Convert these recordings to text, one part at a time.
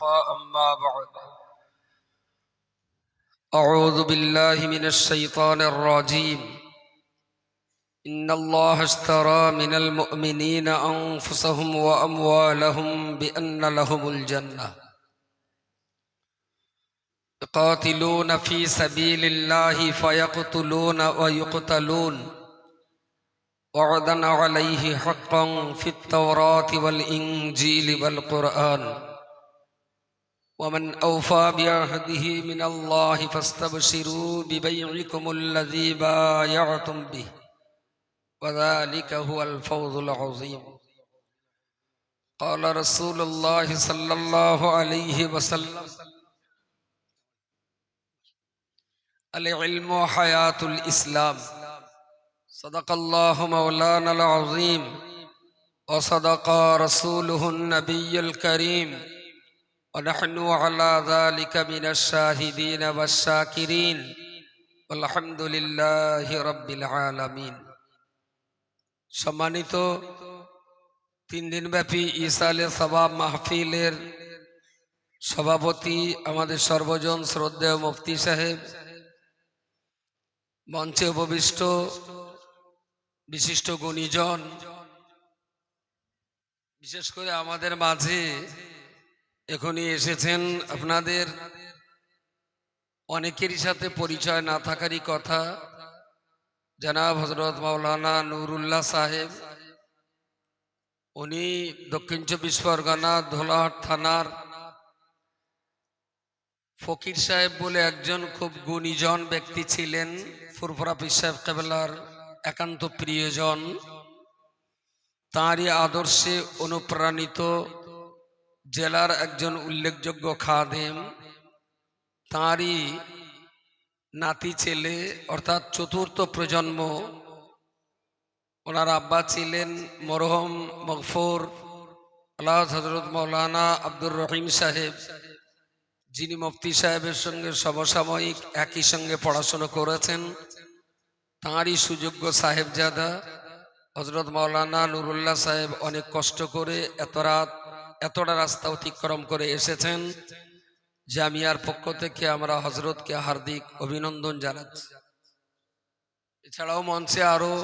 المصطفى أما بعد أعوذ بالله من الشيطان الرجيم إن الله اشترى من المؤمنين أنفسهم وأموالهم بأن لهم الجنة يقاتلون في سبيل الله فيقتلون ويقتلون وعدا عليه حقا في التوراة والإنجيل والقرآن ومن أوفى بعهده من الله فاستبشروا ببيعكم الذي بايعتم به وذلك هو الفوز العظيم قال رسول الله صلى الله عليه وسلم العلم حياة الإسلام صدق الله مولانا العظيم وصدق رسوله النبي الكريم ونحن على ذلك من الشاهدين والشاكرين والحمد لله رب العالمين সম্মানিত 3 দিনব্যাপী ইসালে সওয়াব মাহফিলের সভাপতি আমাদের সর্বজন শ্রদ্ধেয় মুফতি সাহেব, মঞ্চে উপবিষ্ট বিশিষ্ট গুণীজন, বিশেষ করে আমাদের মাঝে এখনই এসেছেন, আপনাদের অনেকেরই সাথে পরিচয় না থাকারই কথা, জনাব হযরত মাওলানা নুরুল্লাহ সাহেব। উনি দক্ষিণ 24 পরগনা ধোলাহাট থানার ফকির সাহেব বলে একজন খুব গুণীজন ব্যক্তি ছিলেন, ফুরফুরা পীর সাহেব কেবলার একান্ত প্রিয়জন। তাঁরই আদর্শে অনুপ্রাণিত জেলার একজন উল্লেখযোগ্য খাদেম, তাঁরই নাতি ছেলে অর্থাৎ চতুর্থ প্রজন্ম। ওনার আব্বা ছিলেন মরহুম মগফুর আল্লাহ হযরত মাওলানা আব্দুর রহিম সাহেব, যিনি মুফতি সাহেবের সঙ্গে সমসাময়িক একই সঙ্গে পড়াশোনা করেছেন। তাঁরই সুযোগ্য সাহেবজাদা হযরত মাওলানা নুরুল্লাহ সাহেব অনেক কষ্ট করে এতটা রাস্তা অতিক্রম করে এসেছেন। জামিয়ার পক্ষ থেকে আমরা হযরতকে হার্দিক অভিনন্দন জানাচ্ছি। এছাড়াও মঞ্চে আরো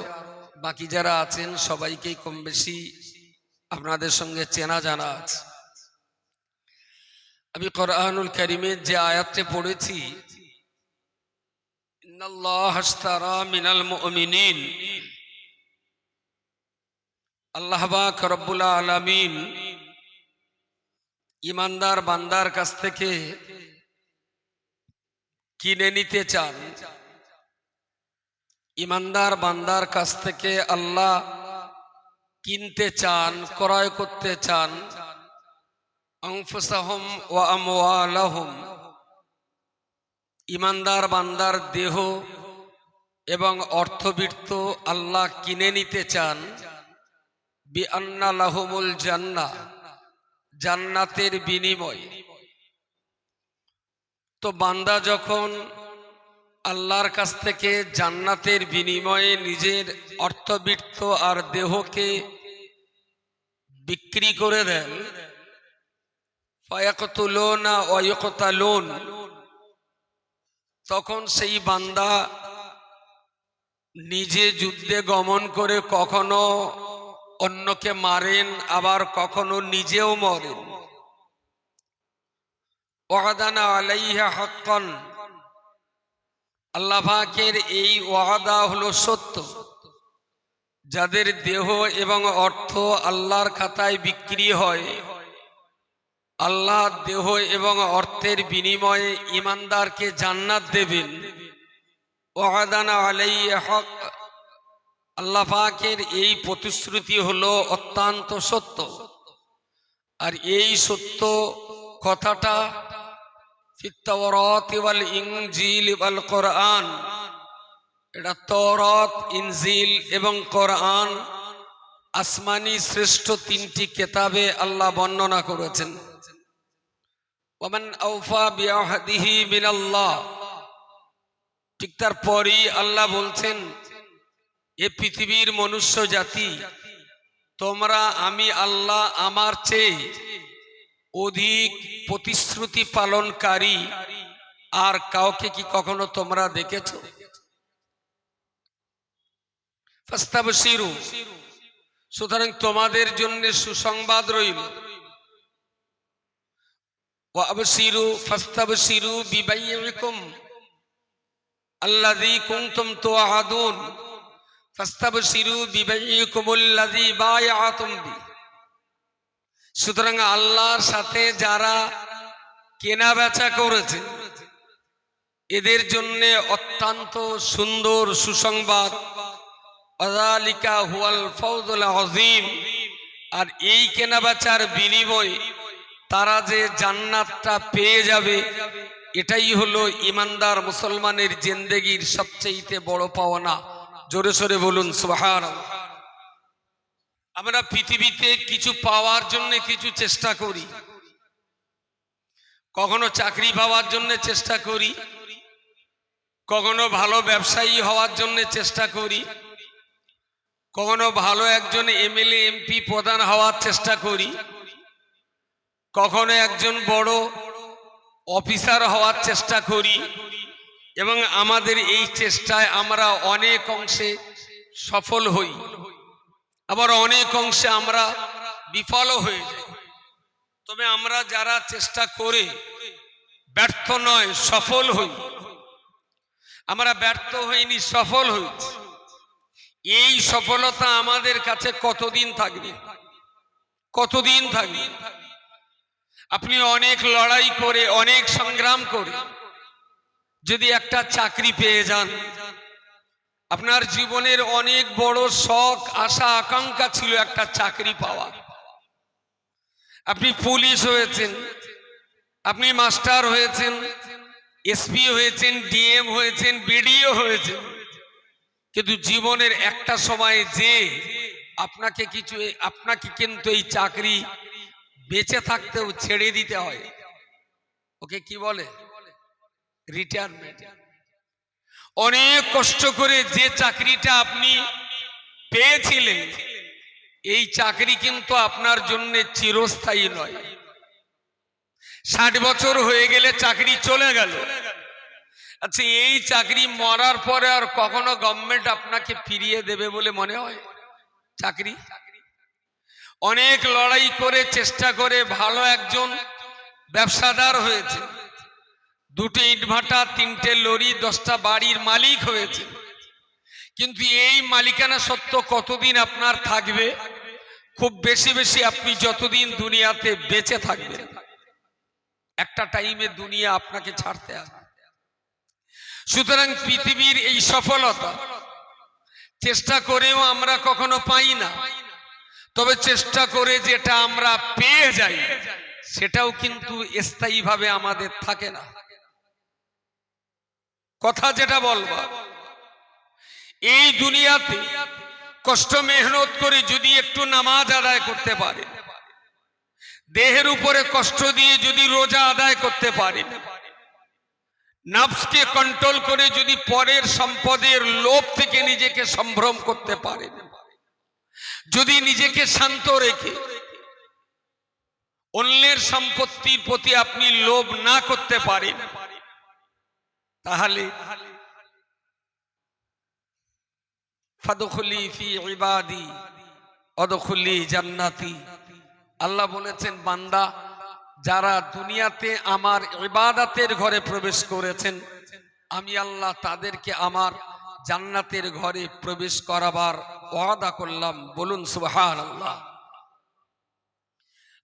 বাকি যারা আছেন সবাইকেই কম বেশি আপনাদের সঙ্গে চেনা জানা আছে। আমি কোরআনুল কারীমের যে আয়াতটি পড়েছি, ইন্নাল্লাহ আশতারা মিনাল মুমিনিন, আল্লাহ পাক রব্বুল আলামিন ইমানদার বান্দার কাছ থেকে কিনে নিতে চান। ইমানদার বান্দার কাছ থেকে আল্লাহ কিনতে চান, ক্রয় করতে চান। আনফুসাহুম ওয়া আমওয়ালাহুম, ইমানদার বান্দার দেহ এবং অর্থবিত্ত আল্লাহ কিনে নিতে চান। বিআন্না লাহুমুল জান্নাহ, জান্নাতের বিনিময়। তো বান্দা যখন আল্লাহর কাছ থেকে জান্নাতের বিনিময়ে নিজের অর্থবিত্ত আর দেহকে বিক্রি করে দেন, ফায়াকতুলুনা ওয়া ইউকতালুন, তখন সেই বান্দা নিজে যুদ্ধে গমন করে কখনো অন্যকে মারেন, আবার কখনো নিজেও মরেন। ওয়াদানা আলাইহা হাক্কান, আল্লাহ পাকের এই ওয়াদা হলো সত্য। যাদের দেহ এবং অর্থ আল্লাহর খাতায় বিক্রি হয়, আল্লাহ দেহ এবং অর্থের বিনিময়ে ইমানদারকে জান্নাত দেবেন। ওয়াদানা আলাইহা হক, আল্লাহ পাকের এই প্রতিশ্রুতি হলো অত্যন্ত সত্য। আর এই সত্য কথাটা ফিত তাওরাত ওয়াল ইনজিল ওয়াল কোরআন, এটা তাওরাত, ইনজিল এবং কোরআন আসমানি শ্রেষ্ঠ 3টি কিতাবে আল্লাহ বর্ণনা করেছেন। ওয়ামান আওফা বিআহদিহি মিনাল্লাহ, ঠিক তারপরই আল্লাহ বলছেন, এ পৃথিবীর মনুষ্য জাতি, তোমরা আমি আল্লাহ আমার চেয়ে অধিক প্রতিশ্রুতি পালনকারী আর কাউকে কি কখনো তোমরা দেখেছো? ফাস্তাবশিরু, সুতরাং তোমাদের জন্য সুসংবাদ রইল। ওয়াবশিরু ফাস্তাবশিরু বিবাইয়িকুম আল্লাযী কুনতুম তুআদুন ফাস্তাবশিরু বিবাইয়িকুমুল্লাযী বায়াআতুম বি। সুতরাং আল্লাহর সাথে যারা কেনা বেচা করেছে এদের জন্য অত্যন্ত সুন্দর সুসংবাদ। ওয়াযালিকা হুয়াল ফাওজুল আযীম, আর এই কেনাবেচার বিনিময়ে তারা যে জান্নাতটা পেয়ে যাবে এটাই হলো ইমানদার মুসলমানের জিন্দেগির সবচেয়ে বড় পাওনা। জোরে সোরে বলুন সুবহানাল্লাহ। আমরা পৃথিবীতে কিছু পাওয়ার জন্য কিছু চেষ্টা করি, কখনো চাকরি পাওয়ার জন্য চেষ্টা করি, কখনো ভালো ব্যবসায়ী হওয়ার জন্য চেষ্টা করি, কখনো ভালো একজন এমএলএ এমপি প্রধান হওয়ার চেষ্টা করি, কখনো একজন বড় অফিসার হওয়ার চেষ্টা করি, এবং আমাদের এই চেষ্টায় আমরা অনেক অংশে সফল হই, আবার অনেক অংশে আমরা বিফলও হয়ে যাই। তবে আমরা যারা চেষ্টা করে ব্যর্থ নয় সফল হই, আমরা ব্যর্থ হইনি, সফল হয়েছি। এই সফলতা আমাদের কাছে কতদিন থাকবে? কতদিন থাকবে? আপনি অনেক লড়াই করে, অনেক সংগ্রাম করে যদি একটা চাকরি পেয়ে যান, আপনার জীবনের অনেক বড় শখ, আশা, আকাঙ্ক্ষা ছিল একটা চাকরি পাওয়া। আপনি পুলিশ হয়েছেন, আপনি মাস্টার হয়েছেন, এসপি হয়েছেন, ডিএম হয়েছেন, বিডিও হয়েছেন, কিন্তু জীবনের একটা সময় যে আপনাকে কিন্তু এই চাকরি বেঁচে থাকতেও ছেড়ে দিতে হয়। ওকে কি বলে? রিটায়ারমেন্ট। অনেক কষ্ট করে যে চাকরিটা আপনি পেয়েছিলেন এই চাকরি কিন্তু আপনার জন্য চিরস্থায়ী নয়। 60 বছর হয়ে গেলে চাকরি চলে গেল। আচ্ছা, এই চাকরি মরার পরে আর কখনো গভর্নমেন্ট আপনাকে ফিরিয়ে দেবে বলে মনে হয়? চাকরি অনেক লড়াই করে চেষ্টা করে ভালো একজন ব্যবসাদার হয়েছে, 2টি ইটভাটা, 3টে লরি, 10টা বাড়ির মালিক হয়েছে, কিন্তু এই মালিকানা সত্ত্ব কতদিন আপনার থাকবে? খুব বেশি বেশি আপনি যতদিন দুনিয়াতে বেঁচে থাকবেন। একটা টাইমে দুনিয়া আপনাকে ছাড়তে হবে। সুতরাং পৃথিবীর এই সফলতা চেষ্টা করেও আমরা কখনো পাই না, তবে চেষ্টা করে যেটা আমরা পেয়ে যাই সেটাও কিন্তু স্থায়ীভাবে আমাদের থাকে না। কথা যেটা বলবা, এই দুনিয়াতে কষ্ট মেহনত করে যদি একটু নামাজ আদায় করতে পারে, দেহের উপরে কষ্ট দিয়ে যদি রোজা আদায় করতে পারে, নফসকে কন্ট্রোল করে যদি পরের সম্পদের লোভ থেকে নিজেকে সম্ভ্রম করতে পারে, যদি নিজেকে শান্ত রেখে অন্যের সম্পত্তির প্রতি আপনি লোভ না করতে পারেন, তাহলে ফাদখুলি ফি ইবাদি ওয়াদখুলি জান্নাতি। আল্লাহ বলেছেন, বান্দা যারা দুনিয়াতে আমার ইবাদতের ঘরে প্রবেশ করেছেন আমি আল্লাহ তাদেরকে আমার জান্নাতের ঘরে প্রবেশ করাবার ওয়াদা করলাম। বলুন সুবহানাল্লাহ।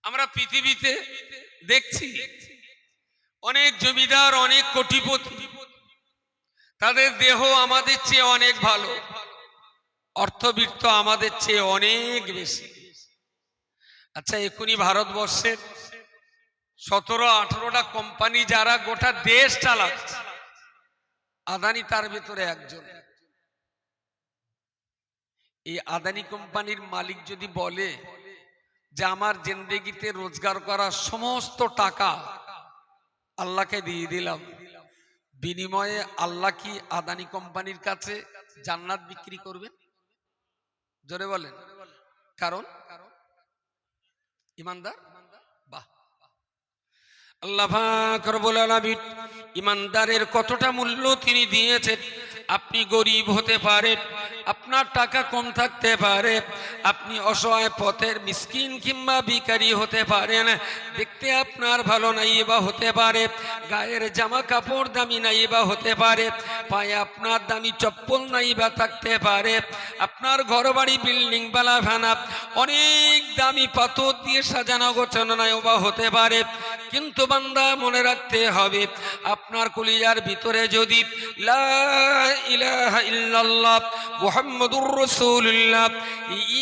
আমরা পৃথিবীতে দেখছি অনেক জমিদার, অনেক কোটিপতি, তাদের দেহ আমাদের চেয়ে অনেক ভালো, অর্থবিত্ত আমাদের চেয়ে অনেক বেশি। আচ্ছা, এখনই ভারতবর্ষের 17-18টা কোম্পানি যারা গোটা দেশ চালাচ্ছে, আদানি তার ভিতরে একজন। এই আদানি কোম্পানির মালিক যদি বলে যে আমার জিন্দেগিতে রোজগার করা সমস্ত টাকা আল্লাহকে দিয়ে দিলাম, বিনিময়ে আল্লাহ কি আদানি কোম্পানির কাছে জান্নাত বিক্রি করবেন? জোরে বলেন। কারণ ইমানদার। বাহ, আল্লাহ পাক রব্বুল আলামিন ইমানদারের কতটা মূল্য তিনি দিয়েছেন। আপনি গরিব হতে পারেন, আপনার টাকা কম থাকতে পারে, আপনি অসহায় পথের মিসকিন কিংবা ভিখারি হতে পারেন, দেখতে আপনার ভালো নাই বা হতে পারে, গায়ের জামা কাপড় দামি নাই বা হতে পারে, পায়ে আপনার দামি চপ্পল নাই বা থাকতে পারে, আপনার ঘর বাড়ি বিল্ডিং বালা ভানা অনেক দামি পাথর দিয়ে সাজানো গোছানো নাই বা হতে পারে, কিন্তু বান্দা মনে রাখতে হবে আপনার কলিজার ভিতরে যদি লা ইলাহা ইল্লাল্লাহ মুহাম্মাদুর রাসূলুল্লাহ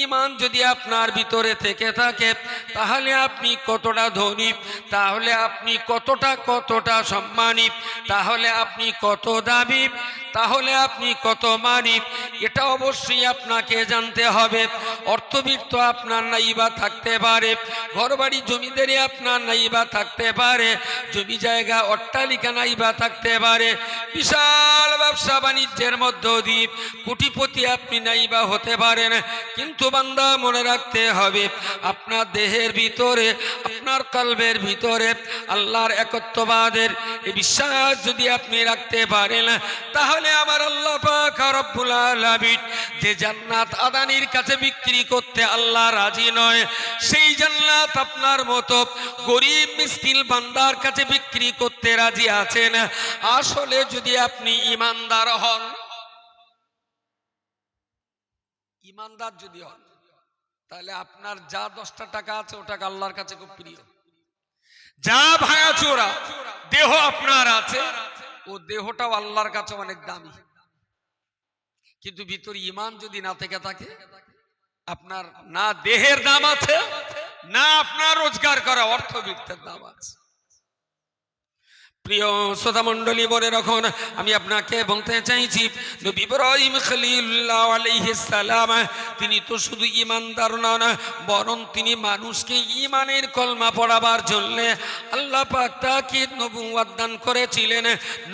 ঈমান যদি আপনার ভিতরে থেকে থাকে, তাহলে আপনি কতটা ধনী, তাহলে আপনি কতটা সম্মানী, তাহলে আপনি কত দামি, তাহলে আপনি কত মানি, এটা অবশ্যই আপনাকে জানতে হবে। অর্থবিত্ত আপনার নাইবা থাকতে পারে, ঘরবাড়ি জমিদারি আপনার নাইবা থাকতে পারে, জমি জায়গা অট্টালিকা নাইবা থাকতে পারে, বিশাল ব্যবসা বাণিজ্যের মধ্য দিয়ে কোটিপতি আপনি নাইবা হতে পারেন, কিন্তু বান্দা মনে রাখতে হবে আপনার দেহের ভিতরে, আপনার কলবের ভিতরে আল্লাহর একত্ববাদের এই বিশ্বাস যদি আপনি রাখতে পারেন, তাহলে আমার আল্লাহ পাক রব্বুল আলামিন যে জান্নাত আদানির কাছে বিক্রি করতে আল্লাহ রাজি নয়, সেই জান্নাত আপনার মতো গরিব মিসকিন বান্দার কাছে বিক্রি করতে রাজি আছেন। আসলে যদি আপনি ইমানদার হন, ইমানদার যদি হন, তাহলে আপনার যা 10টা টাকা আছে ওটা আল্লাহর কাছে খুব প্রিয়। যা ভাঙাচোরা দেহ আপনার আছে, ও দেহটাও আল্লাহর কাছে অনেক দামি। কিন্তু ভিতরে ঈমান যদি না থেকে থাকে, আপনার না দেহের দাম আছে, না আপনার রোজগার করা অর্থবিত্তের দাম আছে। প্রিয় শ্রোতা মণ্ডলী, বলে রাখুন, আমি আপনাকে বলতে চাইছি নবী ইব্রাহিম খলিলুল্লাহ আলাইহিস সালাম তিনি তো শুধু ঈমানদার নন, বরং তিনি মানুষকে ঈমানের কলমা পড়াবার জন্য আল্লাহ পাক তাকে নবুয়ত দান করেছিলেন।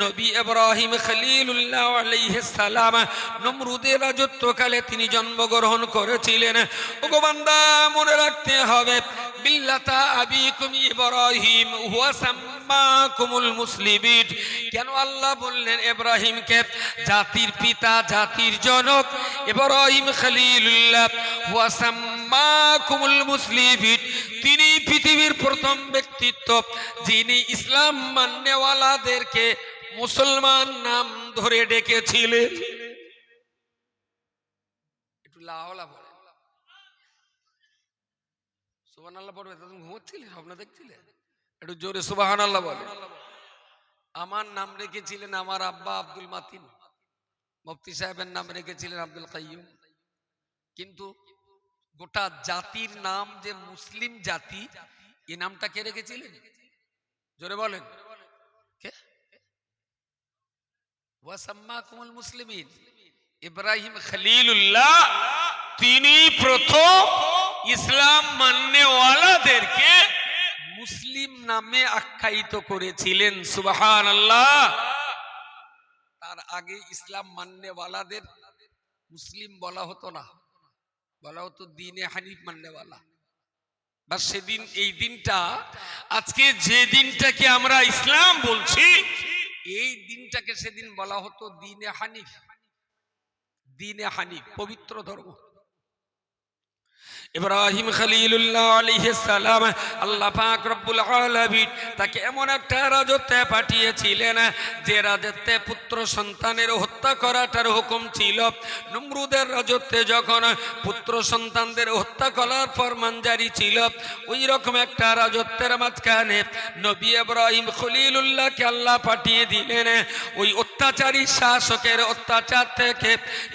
নবী ইব্রাহিম খলিলুল্লাহ আলাইহিস সালাম নমরুদের রাজত্বকালে তিনি জন্মগ্রহণ করেছিলেন। ওগো বান্দা, মনে রাখতে হবে মিল্লাতা আবিকুম ইব্রাহিম হুয়া সাম্মাকুমুল মুসলিমিন। কেন আল্লাহ বললেন ইব্রাহিমকে জাতির পিতা, জাতির জনক? ইব্রাহিম খলিলুল্লাহ হুয়া সাম্মাকুমুল মুসলিমিন, তিনি পৃথিবীর প্রথম ব্যক্তিত্ব যিনি ইসলাম মাননেওয়ালাদেরকে মুসলমান নাম ধরে ডেকেছিলেন। একটু লাহলা বলে সুবহানাল্লাহ পড়বে। তখন ঘুমোচ্ছিলেন, স্বপ্ন দেখছিলেন? একটু জোরে সুবহানাল্লাহ বলে। আমার নাম রেখেছিলেন আমার আব্বা আব্দুল মাতিন, মুফতি সাহেবের নাম রেখেছিলেন আব্দুল কাইয়ুম, কিন্তু গোটা জাতির নাম যে মুসলিম জাতি, এই নামটা কে রেখেছিলেন? জোরে বলেন কে? ওয়া সাম্মাকুমুল মুসলিমিন। ইব্রাহিম খলিলুল্লাহ তিনি প্রথম ইসলাম মাননেওয়ালাদেরকে মুসলিম নামে আখ্যায়িত করেছিলেন। সুবহানাল্লাহ। তার আগে ইসলাম মাননেওয়ালাদের মুসলিম বলা হতো না, বলা হতো দ্বীনে হানিফ মাননেওয়ালা। বা সেদিন এই দিনটা, আজকে যে দিনটাকে আমরা ইসলাম বলছি, এই দিনটাকে সেদিন বলা হতো দ্বীনে হানিফ। দ্বীনে হানিফ পবিত্র ধর্ম। ইব্রাহিম খলিলুল্লাহ আলাইহিস সালাম আল্লাহ পাক রব্বুল আলামিন তাকে এমন একটা রাজত্বে পাঠিয়েছিলেন যে রাজত্বে পুত্র সন্তানের হত্যা করাটার হুকুম ছিল। নমরুদের রাজত্বে যখন পুত্র সন্তানদের হত্যা করার ফরমান জারি ছিল, ওই রকম একটা রাজত্বের মাঝখানে নবী ইব্রাহিম খলিলুল্লাহকে আল্লাহ পাঠিয়ে দিলেন ওই অত্যাচারী শাসকের অত্যাচার থেকে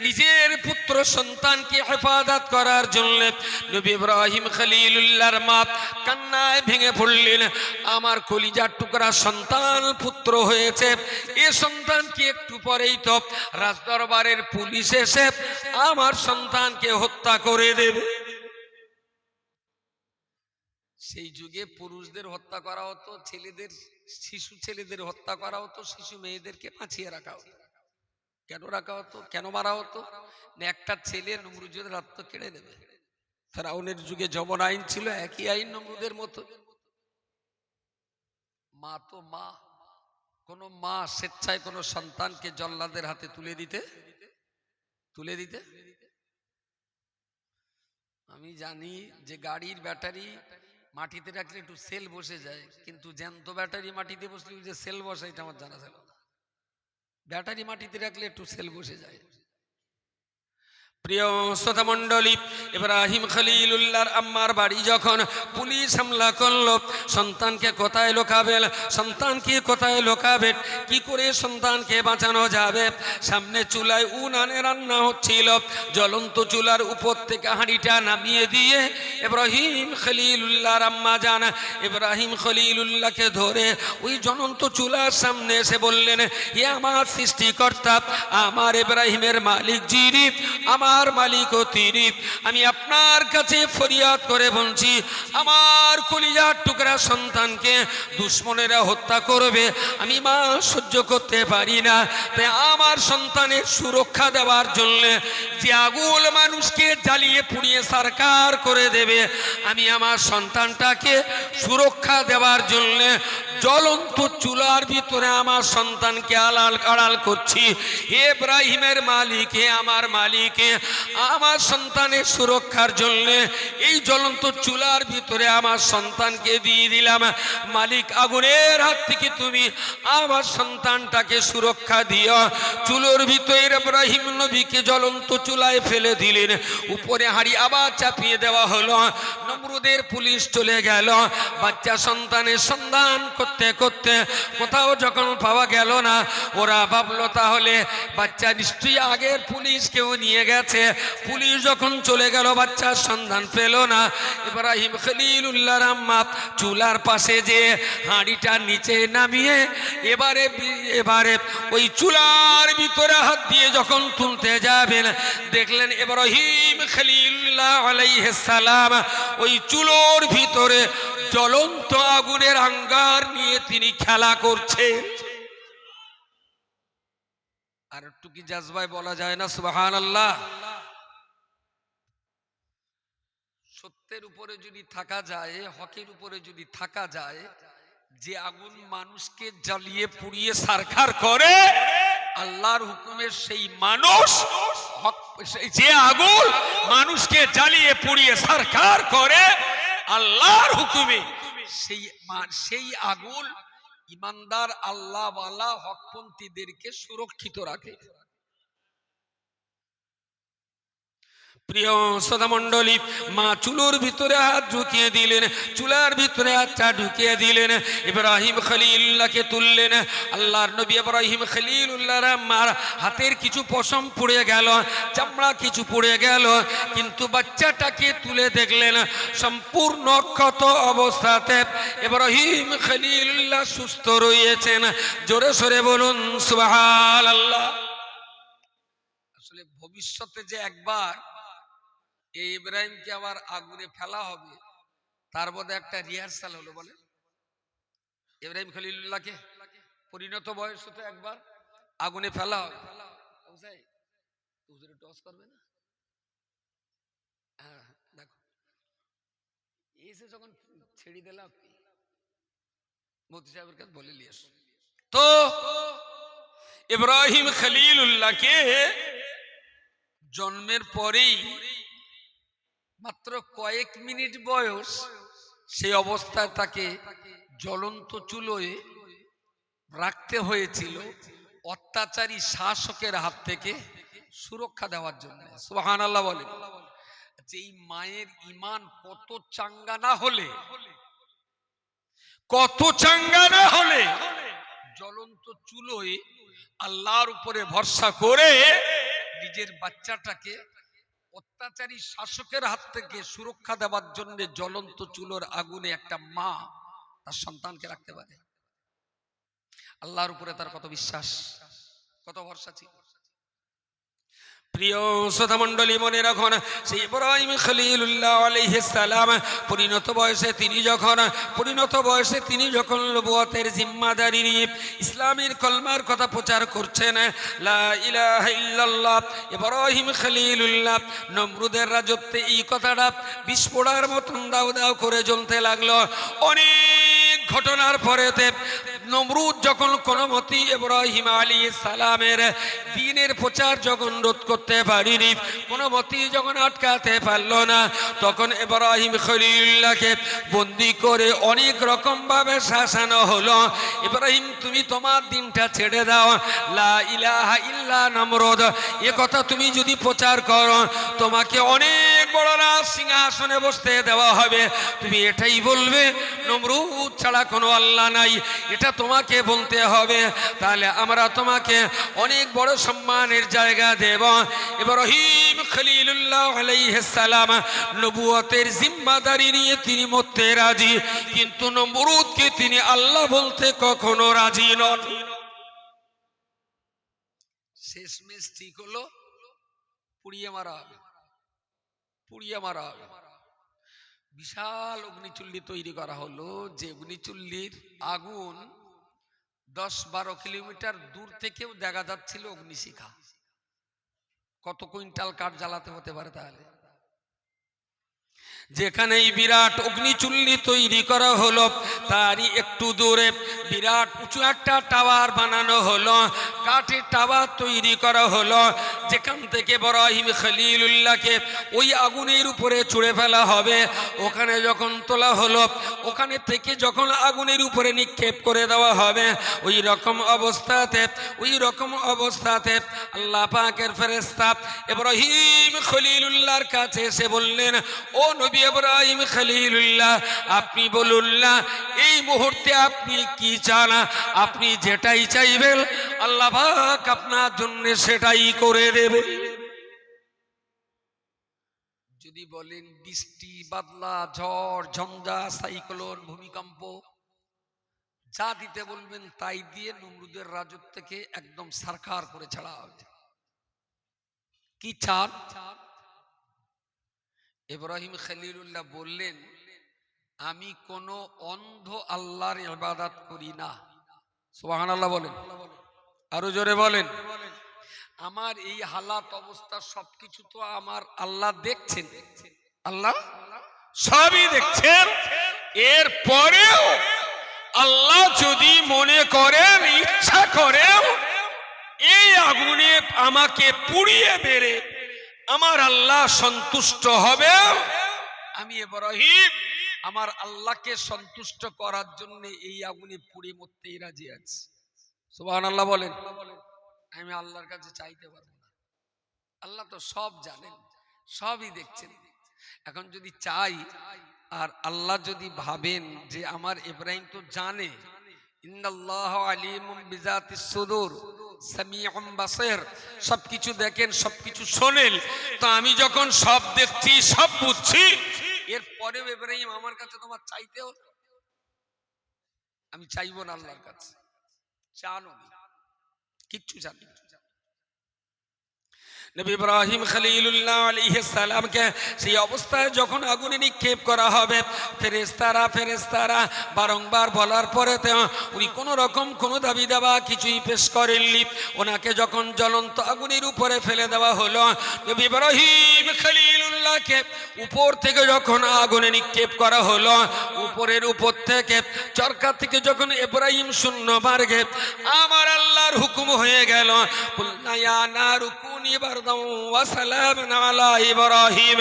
নিজের পুত্র সন্তানকে হেফাজত করার জন্য। নবী ইব্রাহিম খলিলুল্লাহর মা কান্নায় ভেঙে পড়লেন, আমার কলিজার টুকরা সন্তান পুত্র হয়েছে, এ সন্তানকে একটু পরেই তো রাজদরবারের পুলিশ এসে আমার সন্তানকে হত্যা করে দেবে। সেই যুগে পুরুষদের হত্যা করা হতো, ছেলেদের, শিশু ছেলেদের হত্যা করা হতো, শিশু মেয়েদেরকে বাঁচিয়ে রাখা হতো। কেন রাখা হতো, কেন মারা হতো? একটা ছেলে নমরুদ যদি রাত কেড়ে নেবে। ফেরাউনের যুগে যেমন আইন ছিল, একই আইন নমরুদের মতো। মা তো মা, কোন মা স্বেচ্ছায় কোন সন্তানকে জল্লাদের হাতে তুলে দিতে আমি জানি যে গাড়ির ব্যাটারি মাটিতে রাখলে একটু সেল বসে যায়, কিন্তু জ্যান্ত ব্যাটারি মাটিতে বসলে যে সেল বসে এটা আমার জানা ছিল না। ব্যাটারি মাটিতে রাখলে একটু সেল বসে যায়। প্রিয় শ্রোতা মণ্ডলী, ইব্রাহিম খলিলুল্লাহর আম্মার বাড়ি যখন পুলিশ হামলা করলো, সন্তানকে কোথায় লোকাবে, কি করে সন্তানকে বাঁচানো যাবে? সামনে চুলায় উনানে রান্না হচ্ছিল, জ্বলন্ত চুলার উপর থেকে হাঁড়িটা নামিয়ে দিয়ে ইব্রাহিম খলিলুল্লাহর আম্মা জান ইব্রাহিম খলিলুল্লাহকে ধরে ওই জ্বলন্ত চুলার সামনে এসে বললেন, হে আমার সৃষ্টিকর্তা, আমার ইব্রাহিমের মালিক যিনি, আমার মালিকও তিনি, আমি আপনার কাছে ফরিয়াদ করে বলছি, আমার কলিজার টুকরা সন্তানকে দুশমনেরা হত্যা করবে, আমি মা সহ্য করতে পারি না। তাই আমার সন্তানের সুরক্ষা দেওয়ার জন্য, যে আগুন মানুষকে জ্বালিয়ে পুড়িয়ে সারকার করে দেবে, আমি আমার সন্তানটাকে সুরক্ষা দেওয়ার জন্য জ্বলন্ত চুলার ভিতরে আমার সন্তানকে আড়াল করছি। হে ইব্রাহিমের মালিক, হে আমার মালিক, আমার সন্তানের সুরক্ষার জন্য এই জ্বলন্ত চুলার ভিতরে আমার সন্তানকে দিয়ে দিলাম। মালিক, আগুনের হাত থেকে তুমি আমার সন্তানটাকে সুরক্ষা দিও। চুলোর ভিতরে ইব্রাহিম নবীকে জ্বলন্ত চুলায় ফেলে দিলেন, উপরে হাঁড়ি আবার চাপিয়ে দেওয়া হলো। নমরুদের পুলিশ চলে গেল, বাচ্চা সন্তানের সন্ধান করতে করতে কোথাও যখন পাওয়া গেল না, ওরা ভাবলো তাহলে বাচ্চা নিশ্চয়ই আগের পুলিশ কেউ নিয়ে গেছে। পুলিশ যখন চলে গেল, বাচ্চার সন্ধান পেল না। ইব্রাহিম খলিলুল্লাহর আম্মা চুলার পাশে যে হাঁড়িটা নিচে নামিয়ে এবারে ওই চুলার ভিতরে হাত দিয়ে যখন তুলতে যাবেন, দেখলেন ইব্রাহিম খলিলুল্লাহ আলাইহিস সালাম ওই চুলোর ভিতরে জ্বলন্ত আগুনের আঙ্গার নিয়ে তিনি খেলা করছেন। আর একটু কি জাজবায় বলা যায় না সুবহানাল্লাহ? সত্যের উপরে যদি থাকা যায়, হকের উপরে যদি থাকা যায়, যে আগুন মানুষকে জ্বালিয়ে পুড়িয়ে সারখার করে, আল্লাহর হুকুমে সেই মানুষ, যে আগুন মানুষকে জ্বালিয়ে পুড়িয়ে সারখার করে আল্লাহর হুকুমে, সেই আগুন ইমানদার আল্লাহওয়ালা হকপন্থীদেরকে সুরক্ষিত রাখে। প্রিয় শ্রোতা মণ্ডলী, মা চুলোর ভিতরে হাত ঢুকিয়ে দিলেন, চুলার ভিতরে হাতটা ঢুকিয়ে দিলেন, ইব্রাহিম খলিলুল্লাহকে তুললেন। আল্লাহর নবী ইব্রাহিম খলিলুল্লাহর আম্মার হাতের কিছু পশম পুড়ে গেল, চামড়া কিছু পুড়ে গেল, কিন্তু বাচ্চাটাকে তুলে দেখলেন সম্পূর্ণ ক্ষত অবস্থাতে ইব্রাহিম খলিলুল্লাহ সুস্থ রয়েছেন। জোরে সরে বলুন সুবহানাল্লাহ। আসলে ভবিষ্যতে যে একবার এই ইব্রাহিমকে আবার আগুনে ফেলা হবে, তার মধ্যে একটা রিহার্সাল হলো। বলে ইব্রাহিম খলিলুল্লাহকে পরিণত বয়স হতে একবার আগুনে ফেলা হবে। টস করবে না? হ্যাঁ, দেখো এসে যখন ছেড়ে দিলাম, মোদি সাহেবের কাছে বলে নিয়ে এসো। তো ইব্রাহিম খলিলুল্লাহকে জন্মের পরেই মাত্র কয়েক মিনিট বয়স, সেই অবস্থায় তাকে জ্বলন্ত চুলোয় রাখতে হয়েছিল অত্যাচারী শাসকের হাত থেকে সুরক্ষা দেওয়ার জন্য। সুবহানাল্লাহ বলেন। এই মায়ের ঈমান কত চাঙ্গা না হলে জ্বলন্ত চুলোয় আল্লাহর উপরে ভরসা করে নিজের বাচ্চাটাকে অত্যাচারী শাসকের হাত থেকে সুরক্ষা দেওয়ার জন্য জ্বলন্ত চুলোর আগুনে একটা মা তার সন্তানকে রাখতে পারে। আল্লাহর উপরে তার কত বিশ্বাস, কত ভরসা ছিল। প্রিয় শ্রোতা মণ্ডলী, মনে রাখুন, সেই ইব্রাহিম খলিলুল্লাহ আলাইহিস সালাম পরিণত বয়সে তিনি যখন নবুয়তের জিম্মাদারি নিয়ে ইসলামের কলমার কথা প্রচার করছেন, লা ইলাহা ইল্লাল্লাহ, ইব্রাহিম খলিলুল্লাহ নমরুদের রাজত্বে এই কথাটা বিস্ফোরণের মতন দাউ দাউ করে জ্বলতে লাগলো। অনেক ঘটনার পরেতে নমরুদ যখন কোন মতি ইব্রাহিম আলাইহিস সালামের দ্বীনের প্রচার যখন রোধ করতে পারিনি, কোন মতি যখন আটকাতে পারলো না, তখন ইব্রাহিম খলিলুল্লাহকে বন্দী করে অনেক রকম ভাবে শাসানো হলো। ইব্রাহিম তুমি তোমার দিনটা ছেড়ে দাও, লা ইলাহা ইল্লা নমরুদ এ কথা তুমি যদি প্রচার করো তোমাকে অনেক বড় রাজ সিংহাসনে বসতে দেওয়া হবে, তুমি এটাই বলবে নমরুদ ছাড়া কোনো আল্লাহ নাই, এটা তোমাকে বলতে হবে, তাহলে আমরা তোমাকে অনেক বড় সম্মানের জায়গা দেব। ইব্রাহিম খলিলুল্লাহ আলাইহিস সালাম নবুয়তের জিম্মাদারি নিয়ে তিনি মরতে রাজি, কিন্তু নমরুদকে তিনি আল্লাহ বলতে কখনো রাজি নন। শেষমেশ ঠিক হলো পুড়িয়ে মারা হবে, পুড়িয়ে মারা হবে। বিশাল অগ্নিচুল্লি তৈরি করা হলো, যে অগ্নিচুল্লির আগুন 10-12 কিলোমিটার দূর থেকেও দেখা যাচ্ছিল অগ্নিশিখা। কত কুইন্টাল কাঠ জ্বালাতে হতে পারে তাহলে? যেখানেই বিরাট অগ্নিচুল্লি তৈরি করা হলো তারই একটু দূরে বিরাট উঁচু একটা টাওয়ার বানানো হলো, কাঠের টাওয়ার তৈরি করা হলো, যেখান থেকে ইব্রাহিম খলিলুল্লাহকে ওই আগুনের উপরে ছুঁড়ে ফেলা হবে। ওখানে যখন তোলা হলো, ওখানে থেকে যখন আগুনের উপরে নিক্ষেপ করে দেওয়া হবে, ওই রকম অবস্থাতে আল্লাহ পাকের ফেরেশতা ইব্রাহিম খলিলুল্লাহর কাছে এসে বললেন, ও নবী ইব্রাহিম খলিলুল্লাহ, আপনি বলুন না এই মুহূর্তে আপনি কি চান, আপনি যেটাই চাইবেন আল্লাহ পাক আপনার জন্য সেটাই করে দেবে। যদি বলেন বৃষ্টি, বাদলা, ঝড়, ঝঞ্ঝা, সাইক্লোন, ভূমিকম্প, যা দিতে বলবেন তাই দিয়ে নমরুদের রাজত্ব থেকে একদম সরকার করে ছাড়া হবে। কি চান? ইব্রাহিম খলিলুল্লাহ বললেন, আমি কোন অন্ধ আল্লাহর ইবাদত করি না। সুবহানাল্লাহ বলেন, আরো জোরে বলেন। আমার এই হালাত অবস্থা সবকিছু তো আমার আল্লাহ দেখছেন, আল্লাহ সবই দেখছেন। এর পরেও আল্লাহ যদি মনে করেন, ইচ্ছা করেন এই আগুনে আমাকে পুড়িয়ে মেরে আমার আল্লাহ সন্তুষ্ট হবে, আমি ইব্রাহিম আমার আল্লাহকে সন্তুষ্ট করার জন্য এই আগুনে পুড়ে মরতেই রাজি আছি। সুবহানাল্লাহ বলেন। আমি আল্লাহর কাছে চাইতে পারবো না, আল্লাহ তো সব জানেন, সবই দেখছেন। এখন যদি চাই আর আল্লাহ যদি ভাবেন যে আমার ইব্রাহিম তো জানে, ইন্নাল্লাহু আলিমুম বিজাতিস সুদূর সামিউম বাসীর, সবকিছু দেখেন, সবকিছু শোনেন, তো আমি যখন সব দেখছি, সব বুঝছি, এরপরেও ইব্রাহিম আমার কাছে তোমার চাইতেও, আমি চাইবো না আল্লাহর কাছে। জানো কিচ্ছু জানি না। নবী ইব্রাহিম খলিলুল্লাহ আলাইহিস সালামকে সেই অবস্থায় যখন আগুনে নিক্ষেপ করা হবে, ফেরেশতারা বারংবার বলার পরে উনি কোন রকম কোনো দাবি দাবা কিছুই পেশ করেননি। ওনাকে যখন জ্বলন্ত আগুনের উপরে ফেলে দেওয়া হলো, নবী ইব্রাহিম খলিলুল্লাহকে উপর থেকে যখন আগুনে নিক্ষেপ করা হলো, উপরের উপর থেকে চরকা থেকে যখন ইব্রাহিম শূন্য মার্গে আমার আল্লাহর হুকুম হয়ে গেল, কুলনা ইয়া নারু কুনি বারদাও ওয়া সালামান আলা ইব্রাহিম।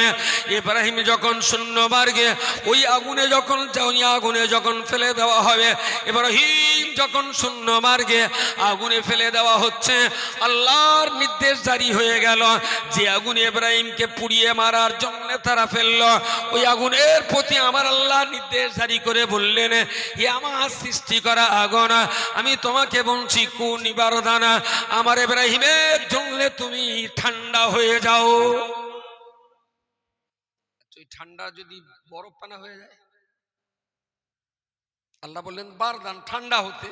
ইব্রাহিম যখন শূন্য মার্গে ওই আগুনে যখন ফেলে দেওয়া হবে, ইব্রাহিম যখন শূন্য মার্গে আগুনে ফেলে দেওয়া হচ্ছে, আল্লাহর নির্দেশ জারি হয়ে গেল যে আগুন ইব্রাহিমকে পুড়িয়ে মারার জন্য তারা ফেলল, ওই আগুনের প্রতি আমার আল্লাহ নির্দেশ জারি করে বললেন, হে আমার সৃষ্টি করা আগুন, আমি তোমাকে বলছি কোন নিবারদানা, আমার ইব্রাহিমের জন্য তুমি ঠান্ডা হয়ে যাও। ঠান্ডা যদি বরফ পানা হয়ে যায়, আল্লাহ বললেন বারদান, ঠান্ডা হতে।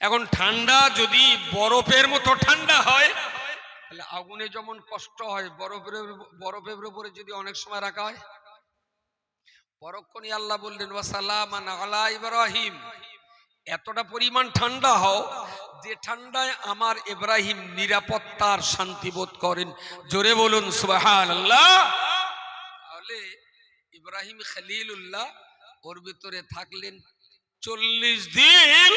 এখন ঠান্ডা যদি বরফের মতো ঠান্ডা হয়, তাহলে আগুনে যেমন কষ্ট হয়, বরফের উপরে যদি অনেক সময় রাখা হয়, পরক্ষণই আল্লাহ বললেন ওয়া সালামান আলা ইব্রাহিম, এতটা পরিমাণ ঠান্ডা হও যে ঠান্ডায় আমার ইব্রাহিম নিরাপত্তার শান্তি বোধ করেন। জোরে বলুন সুবহানাল্লাহ। তাহলে ইব্রাহিম খলিলুল্লাহ ওর ভিতরে থাকলেন 40 দিন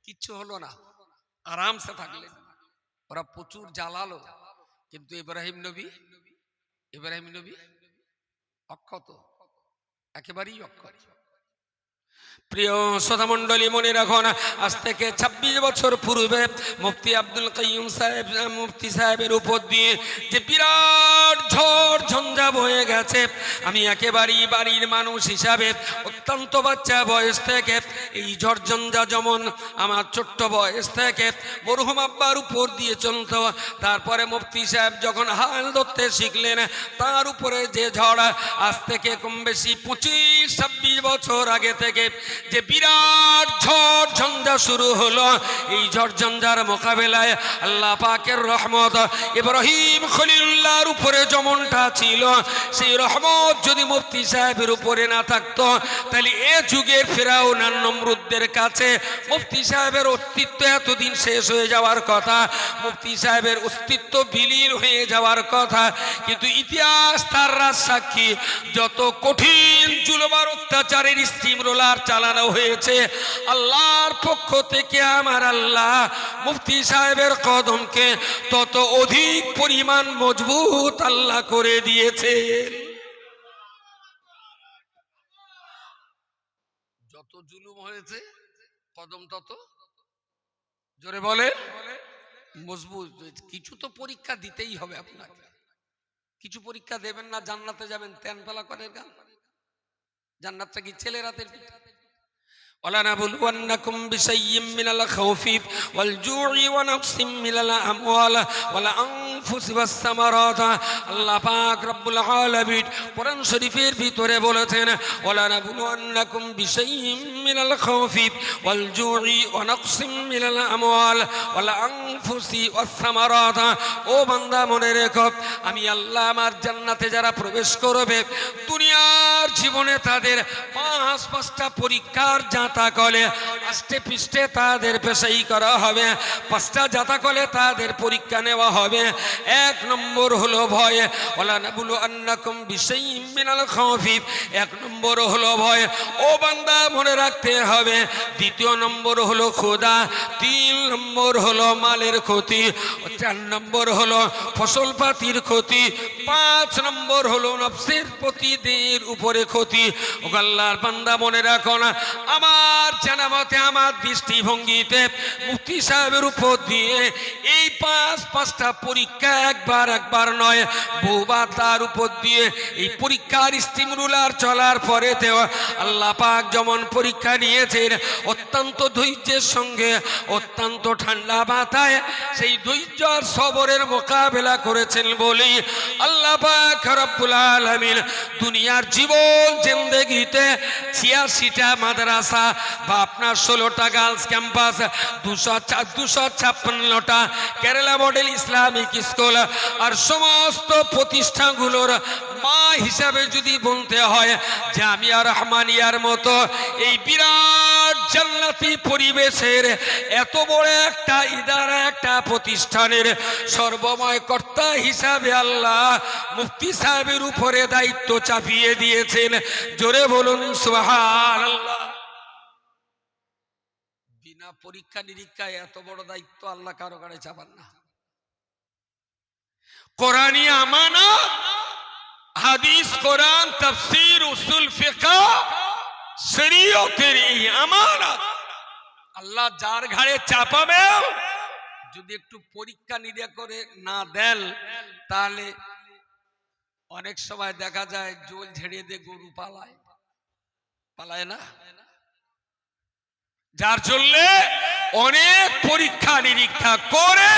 কিচ্ছু হলো না, আরামসে থাকলেন। ওরা প্রচুর জ্বালালো, কিন্তু ইব্রাহিম নবী অক্ষত, একেবারেই অক্ষত। প্রিয় শ্রোতামণ্ডলী, মনে রাখুন, আজ থেকে 26 বছর পূর্বে মুফতি আব্দুল কাইয়ুম সাহেব, মুফতি সাহেবের উপর দিয়ে যে বিরাট ঝড় ঝঞ্ঝা বয়ে গেছে, আমি একেবারেই বাড়ির মানুষ হিসাবে অত্যন্ত বাচ্চা বয়স থেকে এই ঝড় ঝঞ্ঝা যেমন আমার ছোট্ট বয়স থেকে মরহুম আব্বার উপর দিয়ে চলত, তারপরে মুফতি সাহেব যখন হাল ধরতে শিখলেন, তার উপরে যে ঝড় আজ থেকে কম বেশি 25-26 বছর আগে থেকে যে বিরাট ঝড় ঝঞ্ঝা শুরু হলো, এই ঝড় ঝঞ্ঝার মোকাবেলায় আল্লাহ পাকের রহমত ইব্রাহিম খলিলুল্লাহর উপরে যেমনটা ছিল, সেই রহমত যদি মুফতি সাহেবের উপরে না থাকতো, তাহলে এ যুগের ফিরাউন আর নমরুদদের কাছে মুফতি সাহেবের অস্তিত্ব এতদিন শেষ হয়ে যাওয়ার কথা, মুফতি সাহেবের অস্তিত্ব বিলীন হয়ে যাওয়ার কথা। কিন্তু ইতিহাস তার সাক্ষী, যত কঠিন জুলুম আর অত্যাচারের স্টিম রোলার চালানো হয়েছে, আল্লাহর পক্ষ থেকে আমার আল্লাহ মুফতি সাহেবের কদমকে তত অধিক পরিমাণ মজবুত আল্লাহ করে দিয়েছে। যত জুলুম হয়েছে, কদম তত, জোরে বলে, মজবুত। কিছু তো পরীক্ষা দিতেই হবে আপনাকে, কিছু পরীক্ষা দেবেন না জান্নাতে যাবেন? তেনপেলা করে গান, জান্নাতটা কি ছেলের হাতের পিঠা? ولنبلونكم بشيء من الخوف والجوع ونقص من الأموال والأنفس والثمرات। আল্লাহ পাক রব্বুল আলামিন কোরআন শরীফের ভিতরে বলেছেন, ولنبلونكم بشيء من الخوف والجوع ونقص من الأموال والأنفس والثمرات। ও বান্দা, মনে রেখো, আমি আল্লাহ আমার জান্নাতে যারা প্রবেশ করবে, দুনিয়ার জীবনে তাদের 5টা পরীক্ষার জাতাকলে আষ্টে পৃষ্ঠে তাদের পেশাই করা হবে, 5টা জাতাকলে তাদের পরীক্ষা নেওয়া হবে। 1 নম্বর হলো ভয়, ওয়ালানাবলুয়ান্নাকুম বিশাইইম মিনাল খাউফি, 1 নম্বর হলো ভয়। ও বান্দা, মনে রাখতে হবে। 2 নম্বর হলো ক্ষুধা, 3 নম্বর হলো মালের ক্ষতি, 4 নম্বর হলো ফসল পাতির ক্ষতি, 5 নম্বর হলো নফসের প্রতিদের উপরে ক্ষতি। ও আল্লাহর বান্দা, মনে রাখো না, আমার জানামতে, আমার দৃষ্টিভঙ্গিতে মুফতি সাহেবের উপর দিয়ে এই 5টা পরীক্ষা একবার নয়, বহুবার তার উপর দিয়ে এই পরীক্ষার স্টিম রুলার চলার পরেতেও আল্লাহ পাক যেমন পরীক্ষা নিয়েছেন, অত্যন্ত ধৈর্যের সঙ্গে, অত্যন্ত ঠান্ডা মাথায় সেই ধৈর্য আর সবরের মোকাবেলা করেছেন বলেই আল্লাহ পাক রব্বুল আলামিন দুনিয়ার জীবন জিন্দেগিতে 86টা মাদ্রাসা বা আপনার 16টা গার্লস ক্যাম্পাস, 256টা কেরালা মডেল ইসলামিক স্কুল আর সমস্ত প্রতিষ্ঠানগুলোর মা হিসাবে যদি বলতে হয়, জামিয়া রহমানিয়ার মতো এই বিরাট জান্নাতি পরিবেশের এত বড় একটা ইদারা, একটা প্রতিষ্ঠানের সর্বময় কর্তা হিসাবে আল্লাহ মুফতি সাহেবের উপরে দায়িত্ব চাপিয়ে দিয়েছেন। জোরে বলুন সুবহানাল্লাহ। বিনা পরীক্ষা নিরীক্ষায় এত বড় দায়িত্ব আল্লাহ কারো কাছে চাপান না। কোরআনী আমানত, হাদিস, কোরআন, তাফসীর, উসুল ফিকহ, শরীয়তের এই আমানত আল্লাহ যার ঘাড়ে চাপাবে, যদি একটু পরীক্ষা নিরীক্ষা করে না দেন, তাহলে অনেক সময় দেখা যায় জল ঝেড়ে দিয়ে গরু পালায় না। যার জন্য অনেক পরীক্ষা নিরীক্ষা করে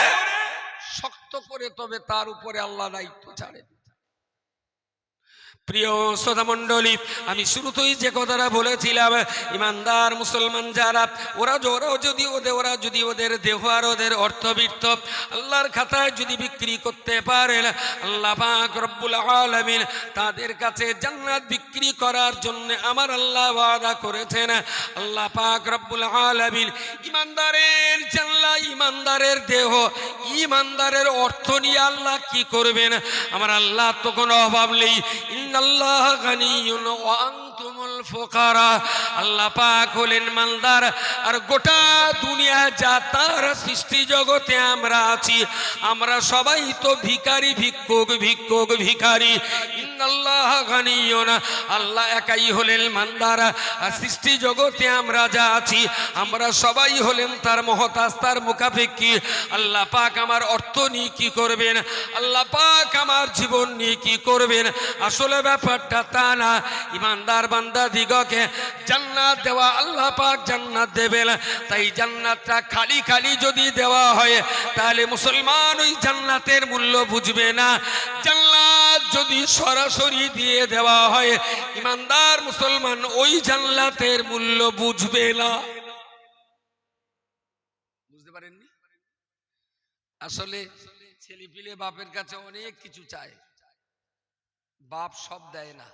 শক্ত করে তবে তার উপরে আল্লাহ দায়িত্ব ছাড়েন। প্রিয় শ্রোতা মণ্ডলী, আমি শুরুতেই যে কথাটা বলেছিলাম, ইমানদার মুসলমান যারা, ওরা যদি ওদের দেহ আর ওদের অর্থবিত্ত আল্লাহর খাতায় যদি বিক্রি করতে পারেন, আল্লাহ পাক রব্বুল আলামিন তাদের কাছে জান্নাত বিক্রি করার জন্য আমার আল্লাহ ওয়াদা করেছেন। আল্লাহ পাক রব্বুল আলামিন ইমানদারের জান্নাত, ইমানদারের দেহ, ইমানদারের অর্থ নিয়ে আল্লাহ কি করবেন? আমার আল্লাহ তো কোনো অভাব নেই। ইন্নাল্লাহ গানিয়ুন ওয়া আনতুমুল ফুকারা। আল্লাহ পাক হলেন মালদার, আর গোটা দুনিয়া যা তার সৃষ্টি জগতে আমরা আছি, আমরা সবাই তো ভিখারি, ভিক্ষুক ভিক্ষুক ভিখারি। ইন্নাল্লাহ গানিয়ুন, আল্লাহ একাই হলেন মালদার, আর সৃষ্টি জগতে আমরা যা আছি আমরা সবাই হলেন তার মহতাজ, তার মুখাপেক্ষী। আল্লাহ পাক আমার অর্থ নিয়ে কি করবেন, আল্লাহ পাক আমার জীবন নিয়ে কি করবেন? আসলে ব্যাপারটা তা না। ইমানদার বান্দা দিগকে জান্নাত দেওয়া, আল্লাহ পাক জান্নাত দেবেন। তাই জান্নাতটা খালি খালি যদি দেওয়া হয় তাহলে মুসলমান ওই জান্নাতের মূল্য বুঝবে না। জান্নাত যদি সরাসরি দিয়ে দেওয়া হয়, ইমানদার মুসলমান ওই জান্নাতের মূল্য বুঝবে না। বুঝতে পারেননি? আসলে ছেলেপিলে বাপের কাছে অনেক কিছু চায়, বাপ সব দেয় না।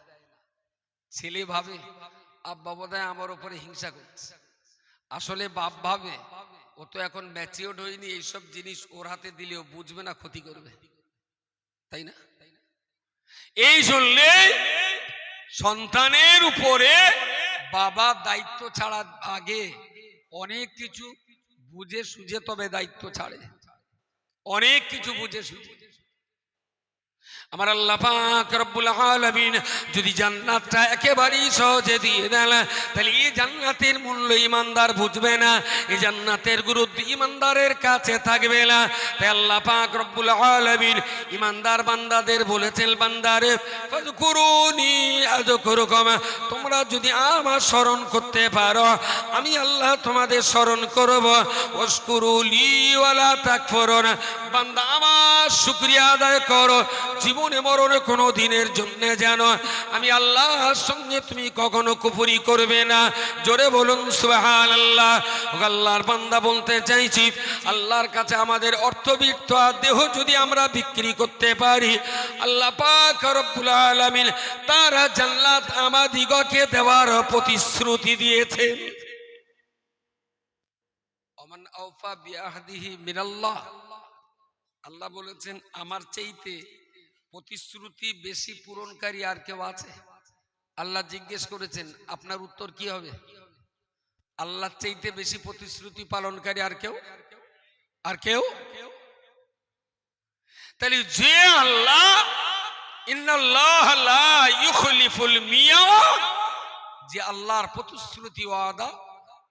ছেলে ভাবে আব্বা বোধহয় আমার উপরে হিংসা করছে, আসলে বাপ ভাবে ও তো এখন ম্যাচিওর্ড হয়নি, এইসব জিনিস ওর হাতে দিলেও বুঝবে না, ক্ষতি করবে, তাই না? এই জন্য সন্তানের উপরে বাবা দায়িত্ব ছাড়া আগে অনেক কিছু বুঝে সুঝে তবে দায়িত্ব ছাড়ে, অনেক কিছু বুঝে সুঝে। আমার আল্লাহ পাক রব্বুল আলামিন যদি জান্নাতটা একেবারেই সহজে দিয়ে দেন, তাহলে এই জান্নাতের মূল্য ইমানদার বুঝবে না, এই জান্নাতের গুরুত্ব ইমানদারের কাছে থাকবে না। তাই আল্লাহ পাক রব্বুল আলামিন ইমানদার বান্দাদের বলেছেন, বান্দারে ফাযকুরুনি আযকুরুকুম, তোমরা যদি আমার স্মরণ করতে পারো আমি আল্লাহ তোমাদের স্মরণ করব। ওয়াশকুরুলি ওয়ালা তাকফুরুন, বান্দা আমার শুকরিয়া আদায় করো, জীবনে মরণে কোনো দিনের জন্য যেন আমি আল্লাহর সঙ্গে তুমি কখনো কুফরি করবে না। জোরে বলুন সুবহানাল্লাহ। আল্লাহর বান্দা বলতে চাইছি, আল্লাহর কাছে আমাদের অর্থবিত্ত আর দেহ যদি আমরা বিক্রি করতে পারি, আল্লাহ পাক রব্বুল আলামিন তার জান্নাত আমাদিগকে দেওয়ার প্রতিশ্রুতি দিয়েছেন। ওমান আওফা বিআহদিহি মিনাল্লাহ, আল্লাহ বলেছেন আমার চাইতে প্রতিশ্রুতি বেশি পূরণকারী আর কেউ আছে? আল্লাহ জিজ্ঞেস করেছেন, আপনার উত্তর কি হবে? আল্লাহর চাইতে বেশি প্রতিশ্রুতি পালনকারী আর কেউ? আর কেউ? তাহলে যে আল্লাহ ইন্নাল্লাহ লা ইউখলিফুল মিয়াদ, যে আল্লাহর প্রতিশ্রুতি ওয়াদা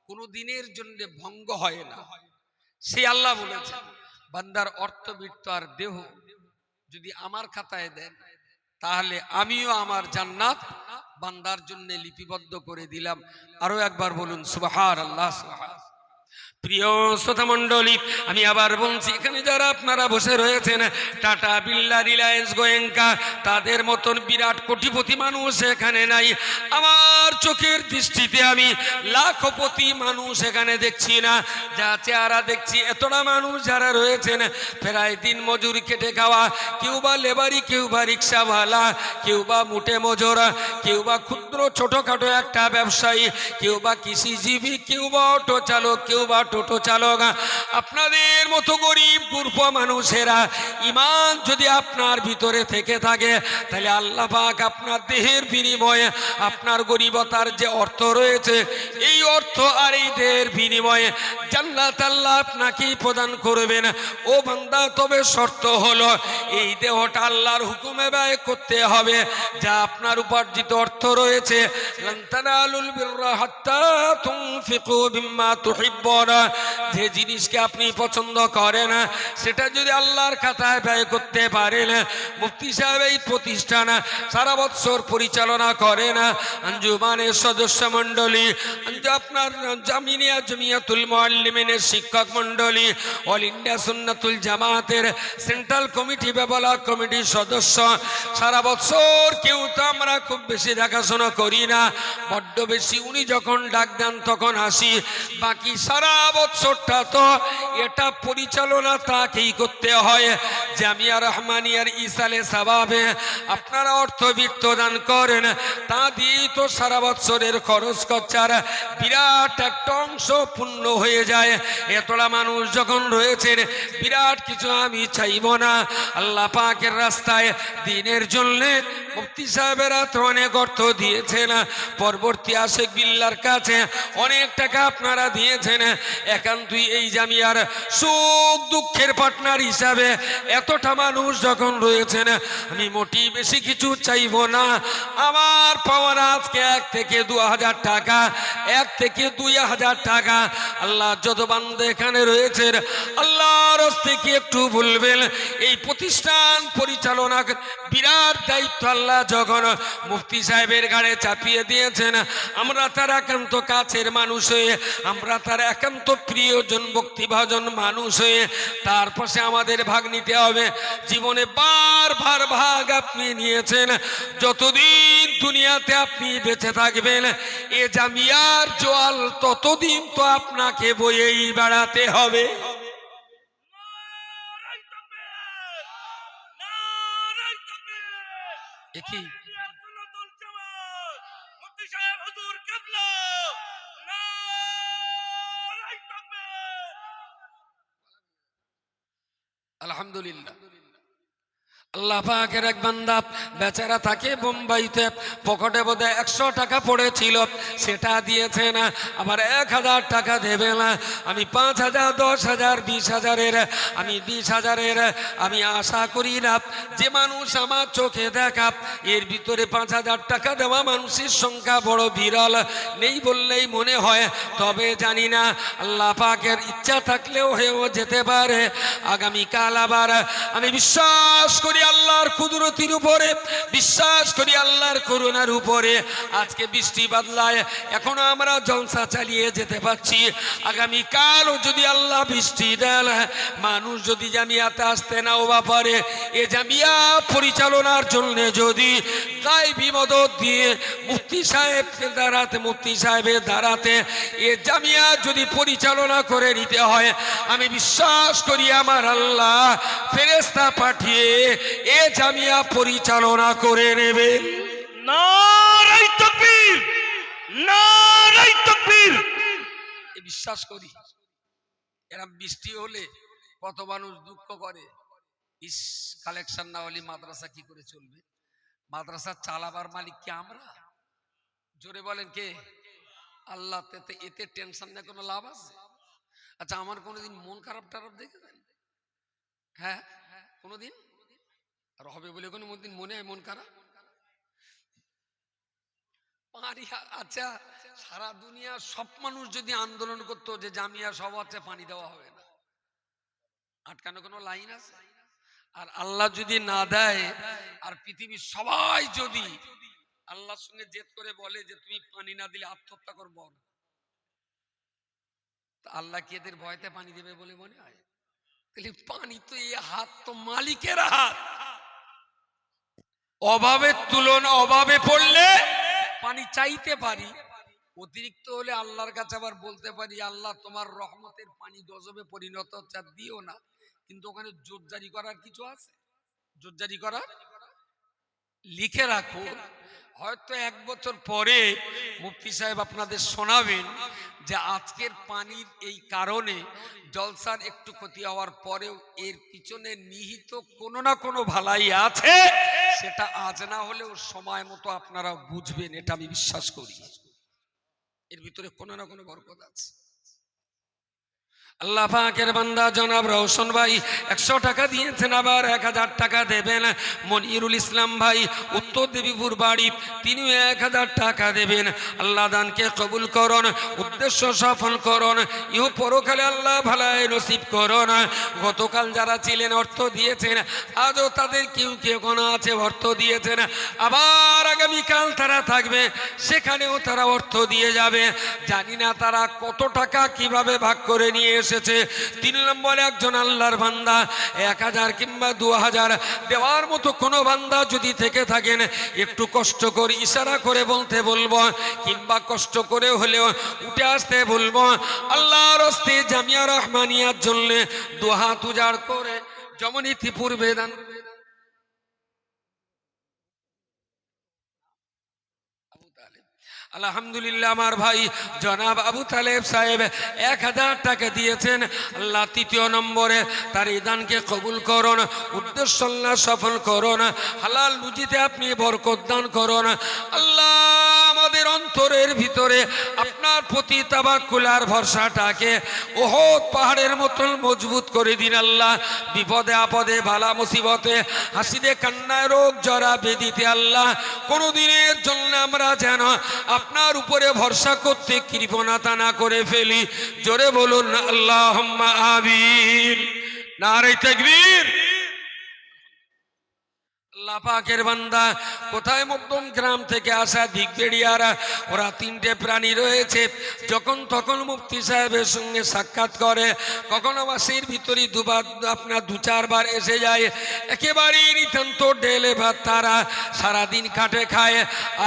কোনো দিনের জন্য ভঙ্গ হয় না, সে আল্লাহ বলেছেন বান্দার অর্থবিত্ত আর দেহ যদি আমার খাতায় দেন তাহলে আমিও আমার জান্নাত বান্দার জন্য লিপিবদ্ধ করে দিলাম। আরো একবার বলুন সুবহানাল্লাহ। সুবহানাল্লাহ। প্রিয় শ্রোতা মণ্ডলী, আমি আবার বলছি, এখানে যারা আপনারা বসে রয়েছেন, টাটা, বিড়লা, রিলায়েন্স, গোয়েঙ্কা, তাদের মতন বিরাট কোটিপতি মানুষ এখানে নাই। আমার চোখের দৃষ্টিতে আমি লাখপতি মানুষ এখানে দেখছি না। যা চেহারা দেখছি, এতটা মানুষ যারা রয়েছেন প্রায় দিন মজুরি খেটে খাওয়া, কেউ বা লেবারি, কেউ বা রিক্সাওয়ালা, কেউ বা মুটে মজুরা, কেউ বা ক্ষুদ্র ছোটখাটো একটা ব্যবসায়ী, কেউ বা কৃষিজীবী, কেউ বা অটো চালক, কেউ বা টোটো চালক। আপনাদের মতো গরিব মূর্খ মানুষেরা ঈমান যদি আপনার ভিতরে থেকে থাকে, তাহলে আল্লাহ পাক আপনার দেহের বিনিময়ে আপনার গরিবতার যে অর্থ রয়েছে, এই অর্থ আর এই দেহের বিনিময়ে জান্নাত আল্লাহ আপনাকেই প্রদান করবেন। ও বান্দা, তবে শর্ত হলো এই দেহটা আল্লাহর হুকুমে ব্যয় করতে হবে। যা আপনার উপার্জিত অর্থ রয়েছে, লান তানালুল বিররা হাত্তা তুনফিকু মিম্মা তুহিব্বুন, যে জিনিসকে আপনি পছন্দ করেন সেটা যদি আল্লাহর খাতায় ব্যয় করতে পারেন। মুফতি সাহেব এই প্রতিষ্ঠান সারা বছর পরিচালনা করেন, আঞ্জুমানের সদস্য মণ্ডলী, আপনার জামিনিয়া জমিয়াতুল মুআল্লিমিনের শিক্ষক মণ্ডলী, অল ইন্ডিয়া সুন্নাতুল জামাতের সেন্ট্রাল কমিটি বেবলা কমিটির সদস্য, সারা বছর কেউ তো আমরা খুব বেশি দেখাশোনা করি না, বড্ড বেশি উনি যখন ডাক দেন তখন আসি, বাকি সারা বছরটা তো এটা পরিচালনা তাকেই করতে হয়। জামিয়া রহমানিয়ার ইসালে সাবাবে আপনারা অর্থবিত্ত দান করেন, তা দিয়েই তো সারা বছরের খরচ খরচার বিরাট একটা অংশ পূর্ণ হয়ে যায়। এতটা মানুষ যখন রয়েছেন, বিরাট কিছু আমি চাইব না। আল্লাহ পাকের রাস্তায় দিনের জন্য মুফতি সাহেবেরা তো অনেক অর্থ দিয়েছেন, পরবর্তী আশেক বিল্লার কাছে অনেক টাকা আপনারা দিয়েছেন। একান্তই এই জামিয়ার সুখ দুঃখের পার্টনার হিসাবে এতটা মানুষ যখন রয়েছেন, আমি মোটি বেশি কিছু চাইব না। আমার পাওয়ার আজকে 1 থেকে 2,000 টাকা, 1 থেকে 2,000 টাকা। আল্লাহ যত বান্দা এখানে রয়েছেন, আল্লাহর হস্তে কি একটু বলবেন, এই প্রতিষ্ঠান পরিচালনা বিরাট দায়িত্ব আল্লাহ যখন মুফতি সাহেবের ঘাড়ে চাপিয়ে দিয়েছেন, আমরা তার একান্ত কাছের মানুষ হয়ে, আমরা তার একান্ত প্রিয়জন ভক্তিভাজন মানুষ হয়ে তার পাশে আমাদের ভাগ নিতে হবে। জীবনে বারবার ভাগ আপনি নিয়েছেন, যতদিন দুনিয়াতে আপনি বেঁচে থাকবেন এ জামিয়ার জোয়াল ততদিন তো আপনাকে বয়েই বেড়াতে হবে। কি আলহামদুলিল্লাহ, আল্লাহ পাকের এক বান্দা বেচারা থাকে বোম্বাইতে, পকেটে বোধহয় 100 টাকা পড়েছিল, সেটা দিয়েছে না। আবার 1000 টাকা দেবে না। আমি 5,000, 10,000, 20,000-এর, আমি 20,000-এর আমি আশা করি না। যে মানুষ আমার চোখে দেখা, এর ভিতরে 5,000 টাকা দেওয়া মানুষের সংখ্যা বড় বিরল, নেই বললেই মনে হয়। তবে জানি না, আল্লাহ পাকের ইচ্ছা থাকলেও হয়েও যেতে পারে। আগামীকাল আবার আমি বিশ্বাস করি আল্লাহর কুদরতির উপরে, বিশ্বাস করি আল্লাহর করুণার উপরে। আজকে বৃষ্টি বাদলায় এখনো আমরা জলসা চালিয়ে যেতে পারছি। আগামীকালও যদি আল্লাহ বৃষ্টি দেন, মানুষ যদি জামিয়াতে আসতে নাও পারে, এ জামিয়া পরিচালনার জন্য যদি গায়বী মদদ দিয়ে মুফতি সাহেবকে দাঁড়াতে, মুফতি সাহেবের দাঁড়াতে এ জামিয়া যদি পরিচালনা করে নিতে হয়, আমি বিশ্বাস করি আমার আল্লাহ ফেরেশতা পাঠিয়ে এ জামিয়া পরিচালনা করে নেবেন। নারায়ে তাকবীর, নারায়ে তাকবীর। বিশ্বাস করি। এরা বৃষ্টি হলে কত মানুষ দুঃখ করে, ইস কালেকশন না হলে মাদ্রাসা কি করে চলবে। মাদ্রাসা চালাবার মালিক কি আমরা? জোরে বলেন কে? আল্লাহ। এতে টেনশন নিয়ে কোনো লাভ আছে? আচ্ছা, আমার কোনোদিন মন খারাপ টারাপ দেখেছেন? হ্যাঁ, কোনোদিন? আর হবে বলে কোনো দিন মনে হয় মন খারাপ? পানি। আচ্ছা, সারা দুনিয়া সব মানুষ যদি আন্দোলন করতো যে জামিয়া সব হচ্ছে পানি দেওয়া হবে না, আটকানো কোনো লাইন আছে? আর আল্লাহ যদি না দেয়, আর পৃথিবীর সবাই যদি আল্লাহর সঙ্গে জেদ করে বলে যে তুমি পানি না দিলে আত্মহত্যা করবো, আল্লাহ কি এদের ভয়তে পানি দেবে বলে মনে হয়? তাহলে পানি তো এই হাত তো মালিকের হাত। অভাবের তুলনা, অভাবে পড়লে পানি চাইতে পারি, অতিরিক্ত হলে আল্লাহর কাছে আবার বলতে পারি আল্লাহ তোমার রহমতের পানি গজবে পরিণত হচ্ছে, দিও না। কিন্তু ওখানে জোর জারি করার কিছু আছে? জোর জারি করার লিখে রাখুন, হয়তো 1 বছর পরে মুফতি সাহেব আপনাদের শোনাবেন যে আজকের পানির এই কারণে জলসার একটু ক্ষতি হওয়ার পরেও এর পিছনে নিহিত কোনো না কোনো ভালাই আছে। সেটা আজ না হলেও সময় মতো আপনারা বুঝবেন, এটা আমি বিশ্বাস করি। এর ভিতরে কোনো না কোনো বরকত আছে। আল্লাহ পাকের বান্দা জনাব রওশন ভাই 100 টাকা দিয়েছেন, আবার 1000 টাকা দেবেন। মনিরুল ইসলাম ভাই উত্তর দেবীপুর বাড়ি, তিনিও 1000 টাকা দেবেন। আল্লাহ দানকে কবুল করুন, উদ্দেশ্য সফল করুন, ইহ পরকালে আল্লাহ ভালাই নসিব করুন। গতকাল যারা ছিলেন অর্থ দিয়েছেন, আজও তাদের কেউ কেউ কোনো আছে অর্থ দিয়েছেন, আবার আগামীকাল তারা থাকবে, সেখানেও তারা অর্থ দিয়ে যাবে। জানি না তারা কত টাকা কিভাবে ভাগ করে নিয়ে এসেছে। 3 নম্বরে একজন আল্লাহর বান্দা 1000 কিংবা 2000 দেওয়ার মতো কোনো বান্দা যদি থেকে থাকেন, একটু কষ্ট করে ইশারা করে বলতে বলবো, কিংবা কষ্ট করে হলেও উঠে আসতে বলবো। আল্লাহর হস্তে জামিয়া রহমানিয়ার জন্য 2 হাত উজাড় করে যেমন ইতিপূর্বে দান আলহামদুলিল্লাহ আমার ভাই জনাব আবু তালেব সাহেব 1000 টাকা দিয়েছেন। আল্লাহ তৃতীয় নম্বরে তার এই দানকে কবুল করুন, উদ্দেশ্য আল্লাহ সফল করুন, হালাল রুজিতে আপনি বরকত দান করুন। আল্লাহ আমাদের অন্তরের ভিতরে আপনার প্রতি তাওয়াক্কুল ভরসাটাকে ওহদ পাহাড়ের মতন মজবুত করে দিন আল্লাহ। বিপদে আপদে বালা মুসিবতে হাসিতে কান্নায় রোগ জরা বেদিতে আল্লাহ কোনোদিনের জন্য আমরা যেন আপনার উপরে ভরসা করতে কৃপণতা না করে ফেলি। জোরে বলুন আল্লাহুম্মা আমিন। নারে তাকবীর। আল্লাহ পাকের বান্দা কোথায় মধ্যম গ্রাম থেকে আসা দিগবেড়িয়ারা, ওরা 3টে প্রাণী রয়েছে। যখন তখন মুফতি সাহেবের সঙ্গে সাক্ষাৎ করে, কখনো মাসের ভিতরে দুবার আপনার 2-4 বার এসে যায়। একেবারেই নিতান্ত ডেলে ভাত তারা সারাদিন কাটে খায়।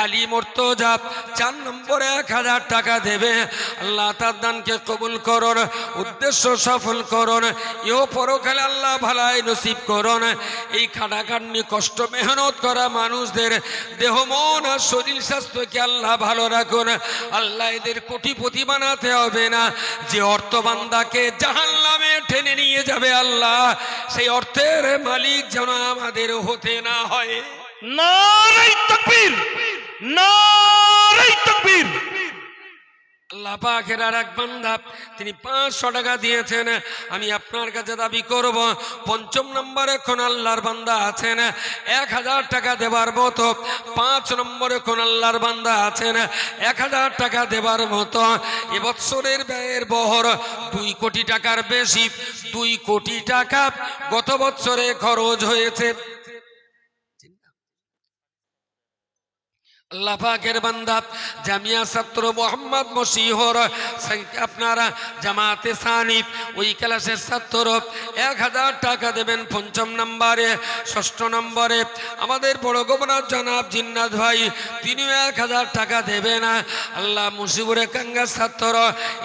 আলী মুর্তজা 4 নম্বরে 1000 টাকা দেবে। আল্লাহ তার দানকে কবুল করুন, উদ্দেশ্য সফল করুন, ইহ পরকালে আল্লাহ ভালাই নসিব করুন। এই খাটাখাটনি কষ্ট মেহনত করা মানুষদের দেহ মন আর শরীর স্বাস্থ্যকে আল্লাহ ভালো রাখুন। আল্লাহ এদের কোটিপতি বানাতে হবে না। যে অর্থ বান্দাকে জাহান্নামে টেনে নিয়ে যাবে আল্লাহ সেই অর্থের মালিক যেন আমাদের হতে না হয়। নারে তাকবীর, নারে তাকবীর। আল্লাহ পাকের আর এক বান্দা তিনি 500 টাকা দিয়েছেন। আমি আপনার কাছে দাবি করব 5ম নম্বরে কোন আল্লাহর বান্দা আছেন 1000 টাকা দেবার মতো। 5 নম্বরে কোন আল্লাহর বান্দা আছেন 1000 টাকা দেবার মতো। এবছরের ব্যয়ের বহর 2 কোটি টাকার বেশি। 2 কোটি টাকা গত বছরে খরচ হয়েছে। আল্লাহ পাকের বান্দা জামিয়া ছাত্র মোহাম্মদ মশিহর আপনারা জামাতে সানিফ ওই ক্লাসের ছাত্র 1000 টাকা দেবেন 5ম নম্বরে। 6ষ্ঠ নম্বরে আমাদের বড় গভর্নর জনাব জিন্নাত ভাই তিনিও 1000 টাকা দেবেন। আল্লাহ মুসিবুরে কাঙ্গা ছাত্র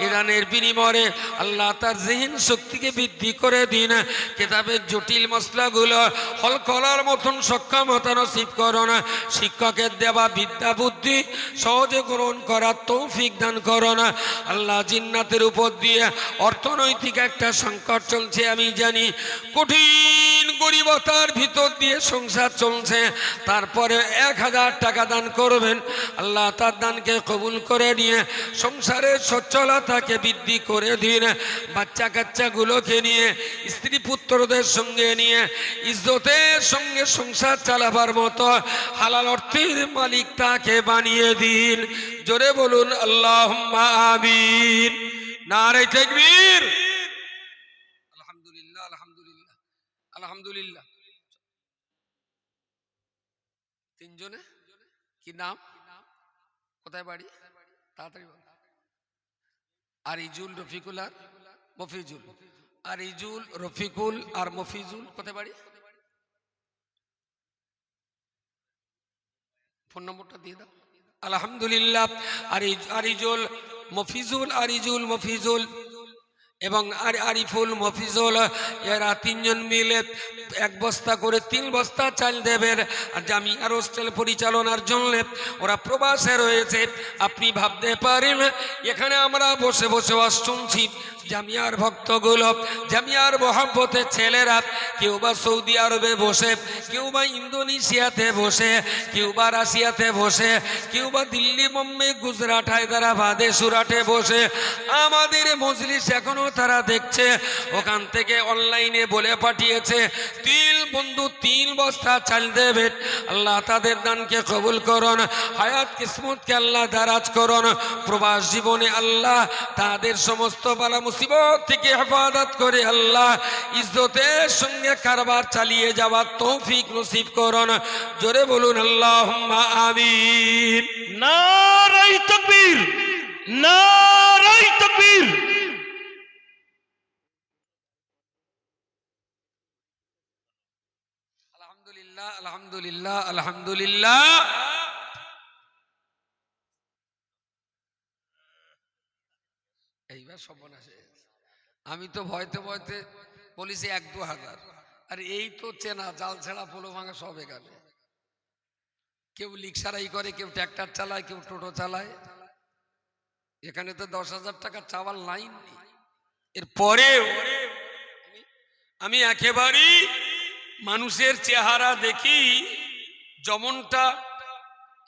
ইরানের বিনিময়ে আল্লাহ তার জিহিন শক্তিকে বৃদ্ধি করে দিন, কিতাবের জটিল মশলাগুলো হল করার মতন সক্ষমতা নসিব করুন। শিক্ষকের দেওয়া বিদ্যা বুদ্ধি সহজে গ্রহণ করার তৌফিক দান করুন। আল্লাহ জিন্নাতের উপর দিয়ে অর্থনৈতিক একটা সংকট চলছে, আমি জানি কঠিন গরিবতার ভিতর দিয়ে সংসার চলছে, তারপরে 1000 টাকা দান করবেন। আল্লাহ তার দানকে কবুল করে নিয়ে সংসারের সচ্ছলতাকে বৃদ্ধি করে দিন। বাচ্চা কাচ্চাগুলোকে নিয়ে স্ত্রী পুত্রদের সঙ্গে নিয়ে ইজ্জতের সঙ্গে সংসার চালাবার মতো হালাল অর্থের মালিক তাকে বানিয়ে দিন। জোরে বলুন আল্লাহুম্মা আমিন। নারে তাকবীর। আলহামদুলিল্লাহ, আলহামদুলিল্লাহ, আলহামদুলিল্লাহ। 3 জনে কি নাম, কোথায় বাড়ি, তাড়াতাড়ি বল। আরিজুল, রফিকুল আর মফিজুল। আরিজুল, রফিকুল আর মফিজুল কোথায় বাড়ি? ফোন নম্বরটা দিয়ে দাও। আলহামদুলিল্লাহ। আরিজুল মফিজুল, আরিজুল মফিজুল এবং আরিফুল মফিজুল এরা 3 জন মিলে 1 বস্তা করে 3 বস্তা চাল দেবেন। আর জামিয়ার হোস্টেল পরিচালনার জন্য ওরা প্রবাসে রয়েছে। আপনি ভাবতে পারেন এখানে আমরা বসে বসে ওয়াজ শুনছি, জামিয়ার ভক্তগুলো, জামিয়ার মহব্বতের ছেলেরা কেউ বা সৌদি আরবে বসে, কেউ বা ইন্দোনেশিয়াতে বসে, কেউ বা রাশিয়াতে বসে, কেউ বা দিল্লি, মুম্বাই, গুজরাট, হায়দ্রাবাদে, সুরাটে বসে আমাদের মজলিস এখনো তারা দেখছে। ওখান থেকে অনলাইনে বলে পাঠিয়েছে 3 বন্ধু 3 বস্তা চাল দেবে। আল্লাহ তাদের দানকে কবুল করুন, হায়াত কিসমতকে আল্লাহ দারাজ করুন। প্রবাস জীবনে আল্লাহ তাদের সমস্ত বালা মুসিবত থেকে হেফাজত করে আল্লাহ ইজ্জতের সঙ্গে কারবার চালিয়ে যাওয়ার তৌফিক নসিব করুন। জোরে বলুন আল্লাহুম্মা আমিন। নারে তাকবীর, নারে তাকবীর। আলহামদুলিল্লাহ, আলহামদুলিল্লাহ, আলহামদুলিল্লাহ। এইবার সর্বনাশ হয়ে গেছে। আমি তো ভয়তে ভয়তে বলেছি 1-2 হাজার, আর এই তো চেনা, জাল ছেড়া পোলো ভাঙা সব এখানে। কেউ লিকসারাই করে, কেউ ট্র্যাক্টর চালায়, কেউ টোটো চালায়। এখানে তো 10,000 টাকা চাওয়ার লাইন নেই। এরপরেও আমি একেবারেই মানুষের চেহারা দেখি যেমনটা।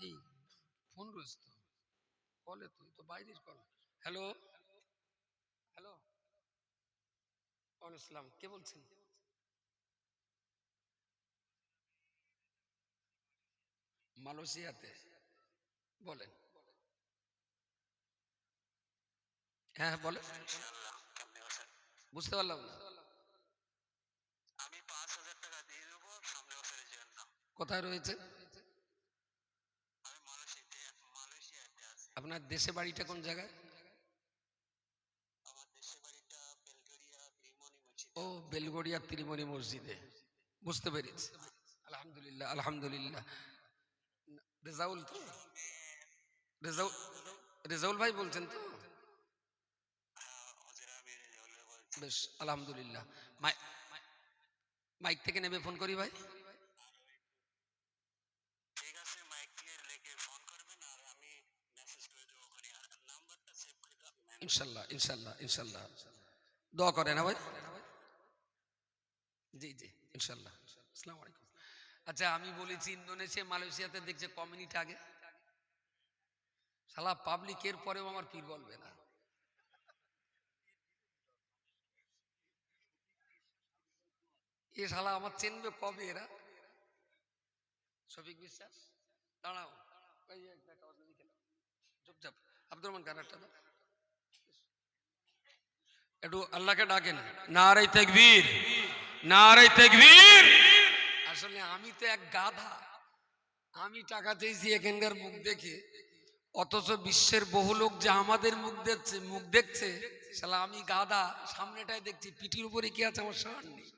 এই ফোন রয়েছে তো, বলে তুই তো বাইরের কল। হ্যালো হ্যালো, ওয়ালাইকুম আসসালাম, কে বলছেন? মালয়েশিয়াতে বলেন। হ্যাঁ হ্যাঁ বলেন, বুঝতে পারলাম না। কোথায় রয়েছে আপনার দেশে বাড়িটা? কোন জায়গায়? ও, বেলগড়িয়া ত্রিমণি মসজিদে, বুঝতে পেরেছি। আলহামদুলিল্লাহ আলহামদুলিল্লাহ। রেজাউল তো, রেজাউল, রেজাউল ভাই বলছেন তো? বেশ আলহামদুলিল্লাহ। মাইক থেকে নেবে ফোন করি ভাই। ইনশাল্লাহ ইনশাল্লাহ ইনশাল্লাহ, দোয়া করেন না ভাই। জি জি ইনশাল্লাহ। আসসালামু আলাইকুম। আচ্ছা, আমি বলেছি ইন্দোনেশিয়া মালয়েশিয়াতে দেখছে কমিউনিটি আগে, শালা পাবলিকের পরেও আমার পীর বলবে না। এ শালা আমার চেনবে কবে এরা? শফিক বিশ্বাস, দাঁড়াও, চুপচাপ। আব্দুর রহমান খান, একটা একটু আল্লাহকে ডাকেন। নারে তাকবীর, নারে তাকবীর। আসলে আমি তো এক গাধা, আমি টাকা চেয়েছি এখানকার মুখ দেখে, অথচ বিশ্বের বহু লোক যে আমাদের মুখ দেখছে, শালা আমি গাধা, সামনেটাই দেখছি, পিঠির উপরে কি আছে আমার সার নেই।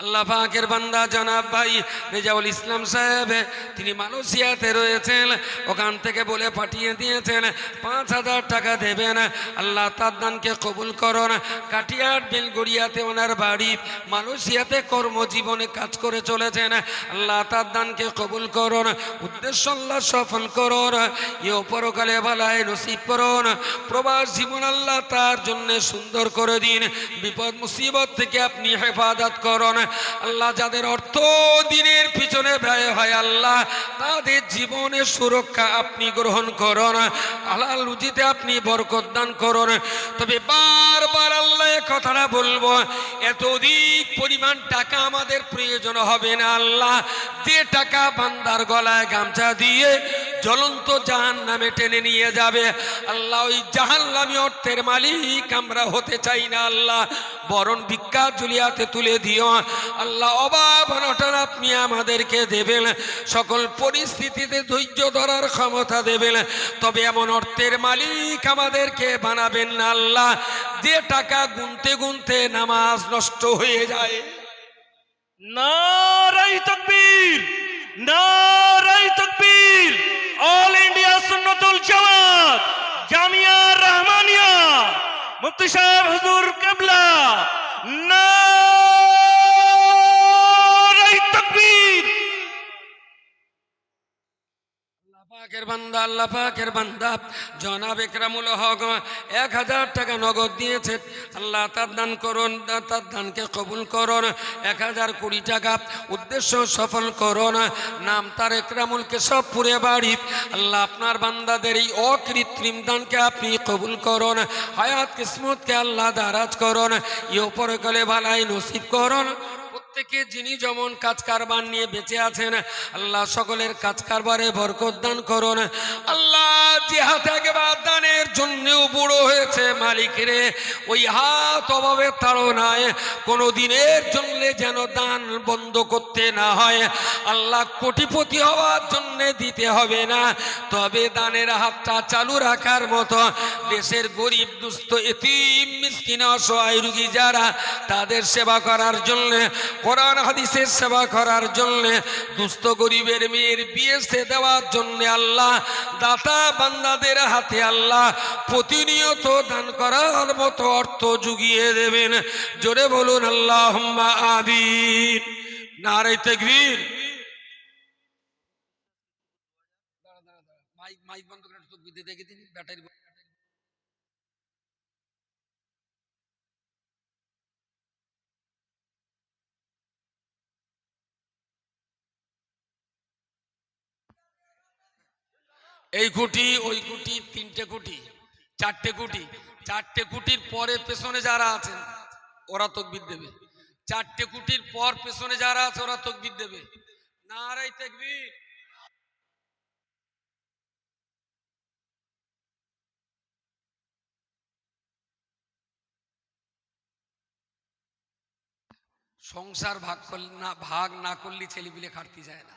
আল্লাহ পাকের বান্দা জনাব ভাই রেজাউল ইসলাম সাহেব, তিনি মালয়েশিয়াতে রয়েছেন, ওখান থেকে বলে পাঠিয়ে দিয়েছেন 5,000 টাকা দেবেন। আল্লাহ তার দানকে কবুল করুন। কাটিয়ার বেলগড়িয়াতে ওনার বাড়ি, মালয়েশিয়াতে কর্মজীবনে কাজ করে চলেছেন। আল্লাহ তার দানকে কবুল করুন, উদ্দেশ্য আল্লাহ সফল করুন, এ পরকালে ভালায় নসিব করুন। প্রবাস জীবন আল্লাহ তার জন্য সুন্দর করে দিন, বিপদ মুসিবত থেকে আপনি হেফাজত করুন। আল্লাহ যাদের অর্থ দিনের পিছনে ব্যয় হয়, আল্লাহ তাদের জীবনের সুরক্ষা আপনি গ্রহণ করুন, হালাল রুজিতে আপনি বরকত দান করুন। তবে বারবার আল্লাহ কথাটা বলবো, এতদিক পরিমাণ টাকা আমাদের প্রয়োজন হবে না। আল্লাহ যে টাকা বান্দার গলায় গামছা দিয়ে জ্বলন্ত জাহান্নামে টেনে নিয়ে যাবে, আল্লাহ ওই জাহান্নামী অর্থের মালিক আমরা হতে চাই না। আল্লাহ বরণ ভিক্ষা জুলিয়াতে তুলে দিও। আল্লাহ অভাব অনটন আপনি আমাদেরকে দেবেন, সকল পরিস্থিতিতে ধৈর্য ধরার ক্ষমতা দেবেন, তবে এমন অর্থের মালিক আমাদেরকে বানাবেন না আল্লাহ যে টাকা গুনতে গুনতে নামাজ নষ্ট হয়ে যায়। নারায়ে তাকবীর, নারায়ে তাকবীর। অল ইন্ডিয়া সুন্নাতুল জামাত জামিয়া রহমানিয়া মুফতি সাহেব হুজুর কিবলা, নারায়ে তাকবীর। আল্লাহ পাকের বান্দা জনাব একরামুল হক 1,000 টাকা নগদ দিয়েছে। আল্লাহ তার দান করুন, তার দানকে কবুল করুন। 1,020 টাকা উদ্দেশ্য সফল করুন। নাম তার একরামুল কেশবপুরে বাড়ি। আল্লাহ আপনার বান্দাদের এই অকৃত্রিম দানকে আপনি কবুল করুন, হায়াত কিসমতকে আল্লাহ দারাজ করুন, এ পরকালে ভালাই নসিব করুন। প্রত্যেকে যিনি যেমন কাজ কারবার নিয়ে বেঁচে আছেন, আল্লাহ সকলের কাজ কারবারে বরকত দান করুন। আল্লাহ যে হাত একবার দানের জন্যও বুড়ো হয়েছে, মালিকেরে ওই হাত অভাবে তাড়নায় কোনো দিনের জন্য যেন দান বন্ধ করতে না হয়। আল্লাহ কোটিপতি হওয়ার জন্য দিতে হবে না, তবে দানের হাতটা চালু রাখার মতো দেশের গরিব দুস্থ এতিম মিসকিন অসহায় রোগী যারা, তাদের সেবা করার জন্য, কোরআন হাদিসের সেবা করার জন্য, দুস্থ গরিবের মেয়ের বিয়ে দেওয়ার জন্য আল্লাহ দাতা বান্দাদের হাতে আল্লাহ প্রতিনিয়ত দান করার মতো অর্থ জুগিয়ে দেবেন। জোরে বলুন আল্লাহুম্মা আমিন। নারে তাকবীর। মাইক মাইক বন্ধ করে তাকবীর দিতে দেখে দিন ব্যাটারি। এই কুটি ওই কুটি, তিনটে কুটি, চারটে কুটি, চারটে কুটির পরে পেছনে যারা আছেন ওরা তাকবীর দেবে। চারটে কুটির পর পেছনে যারা আছে ওরা তাকবীর দেবে। নারে তাকবীর। সংসার ভাগ না করলে ছেলেপিলে খাটতে যায় না।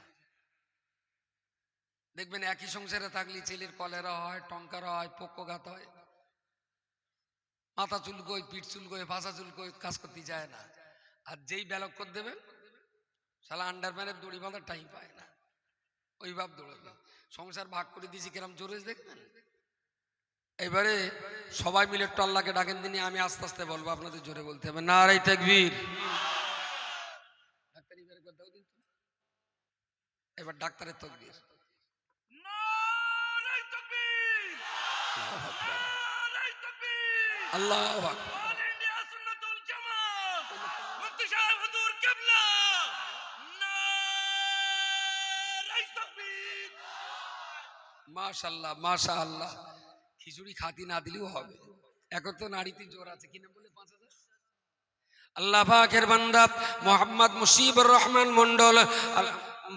দেখবেন একই সংসারে থাকলে ছেলের কলেরা হয়, টঙ্কারা হয়, পক্ষঘাত হয়, মাথা চুলকোয়, পিঠ চুলকোয়, ভাষা চুলকোয়, কাজ করতে যায় না। আর যেই ব্যালক করে দেবেন শালা আন্ডারম্যানের দড়ি বাঁধার টাইম পায় না, ওই ভাব দৌড়াবে। সংসার ভাগ করে দিয়েছি কিরম জোরে দেখবেন। এবারে সবাই মিলে একটু আল্লাহকে ডাকেন দিনই, আমি আস্তে আস্তে বলবো, আপনাদের জোরে বলতে হবে। নারে তাকবীর। এবার ডাক্তারের তাকবীর। নারে তাকবীর, নারে তাকবীর। আল্লাহু আকবার। অল ইন্ডিয়া সুন্নাতুল জামাত মুফতি সাহেব হুজুর কিবলা, নারে তাকবীর। মাশাআল্লাহ মাশাআল্লাহ। খিচুড়ি খাতি না দিলেও হবে, এখন তো নারীতে জোর আছে কিনা বলে 5000। আল্লাহ পাকের বান্দা মোহাম্মদ মুশিবুর রহমান মন্ডল,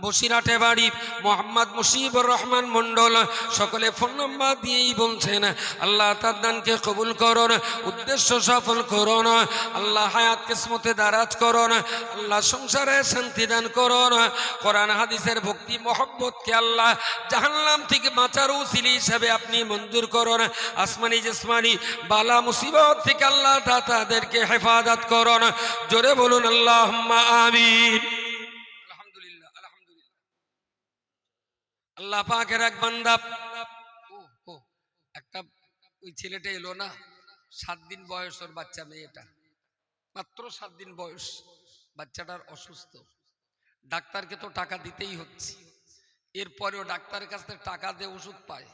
বসিরহাটে বাড়ি, মোহাম্মদ মুশিবুর রহমান মন্ডল। সকলে ফোন নাম্বার দিয়েই বলছেন আল্লাহ তার দানকে কবুল করুন, উদ্দেশ্য সফল করুন, আল্লাহ হায়াত কিসমতে দারাজ করুন, আল্লাহ সংসারে শান্তি দান করুন। কোরআন হাদিসের ভক্তি মহব্বতকে আল্লাহ জাহান্নাম থেকে বাঁচার উসিলা হিসাবে আপনি মঞ্জুর করুন। আসমানি জিসমানি বালা মুসিবত থেকে আল্লাহ তাদেরকে হেফাজত করুন। জোরে বলুন আল্লাহুম্মা আমিন। আলহামদুলিল্লাহ আলহামদুলিল্লাহ। আল্লাহ পাকের এক বান্দা, ও একটা ওই ছেলেটা এলো না, 7 দিন বয়স ওর বাচ্চা, মেয়েটা মাত্র 7 দিন বয়স, বাচ্চাটার অসুস্থ। ডাক্তারকে তো টাকা দিতেই হচ্ছে, এরপরেও ডাক্তারের কাছ থেকে টাকা দিয়ে ওষুধ পায়।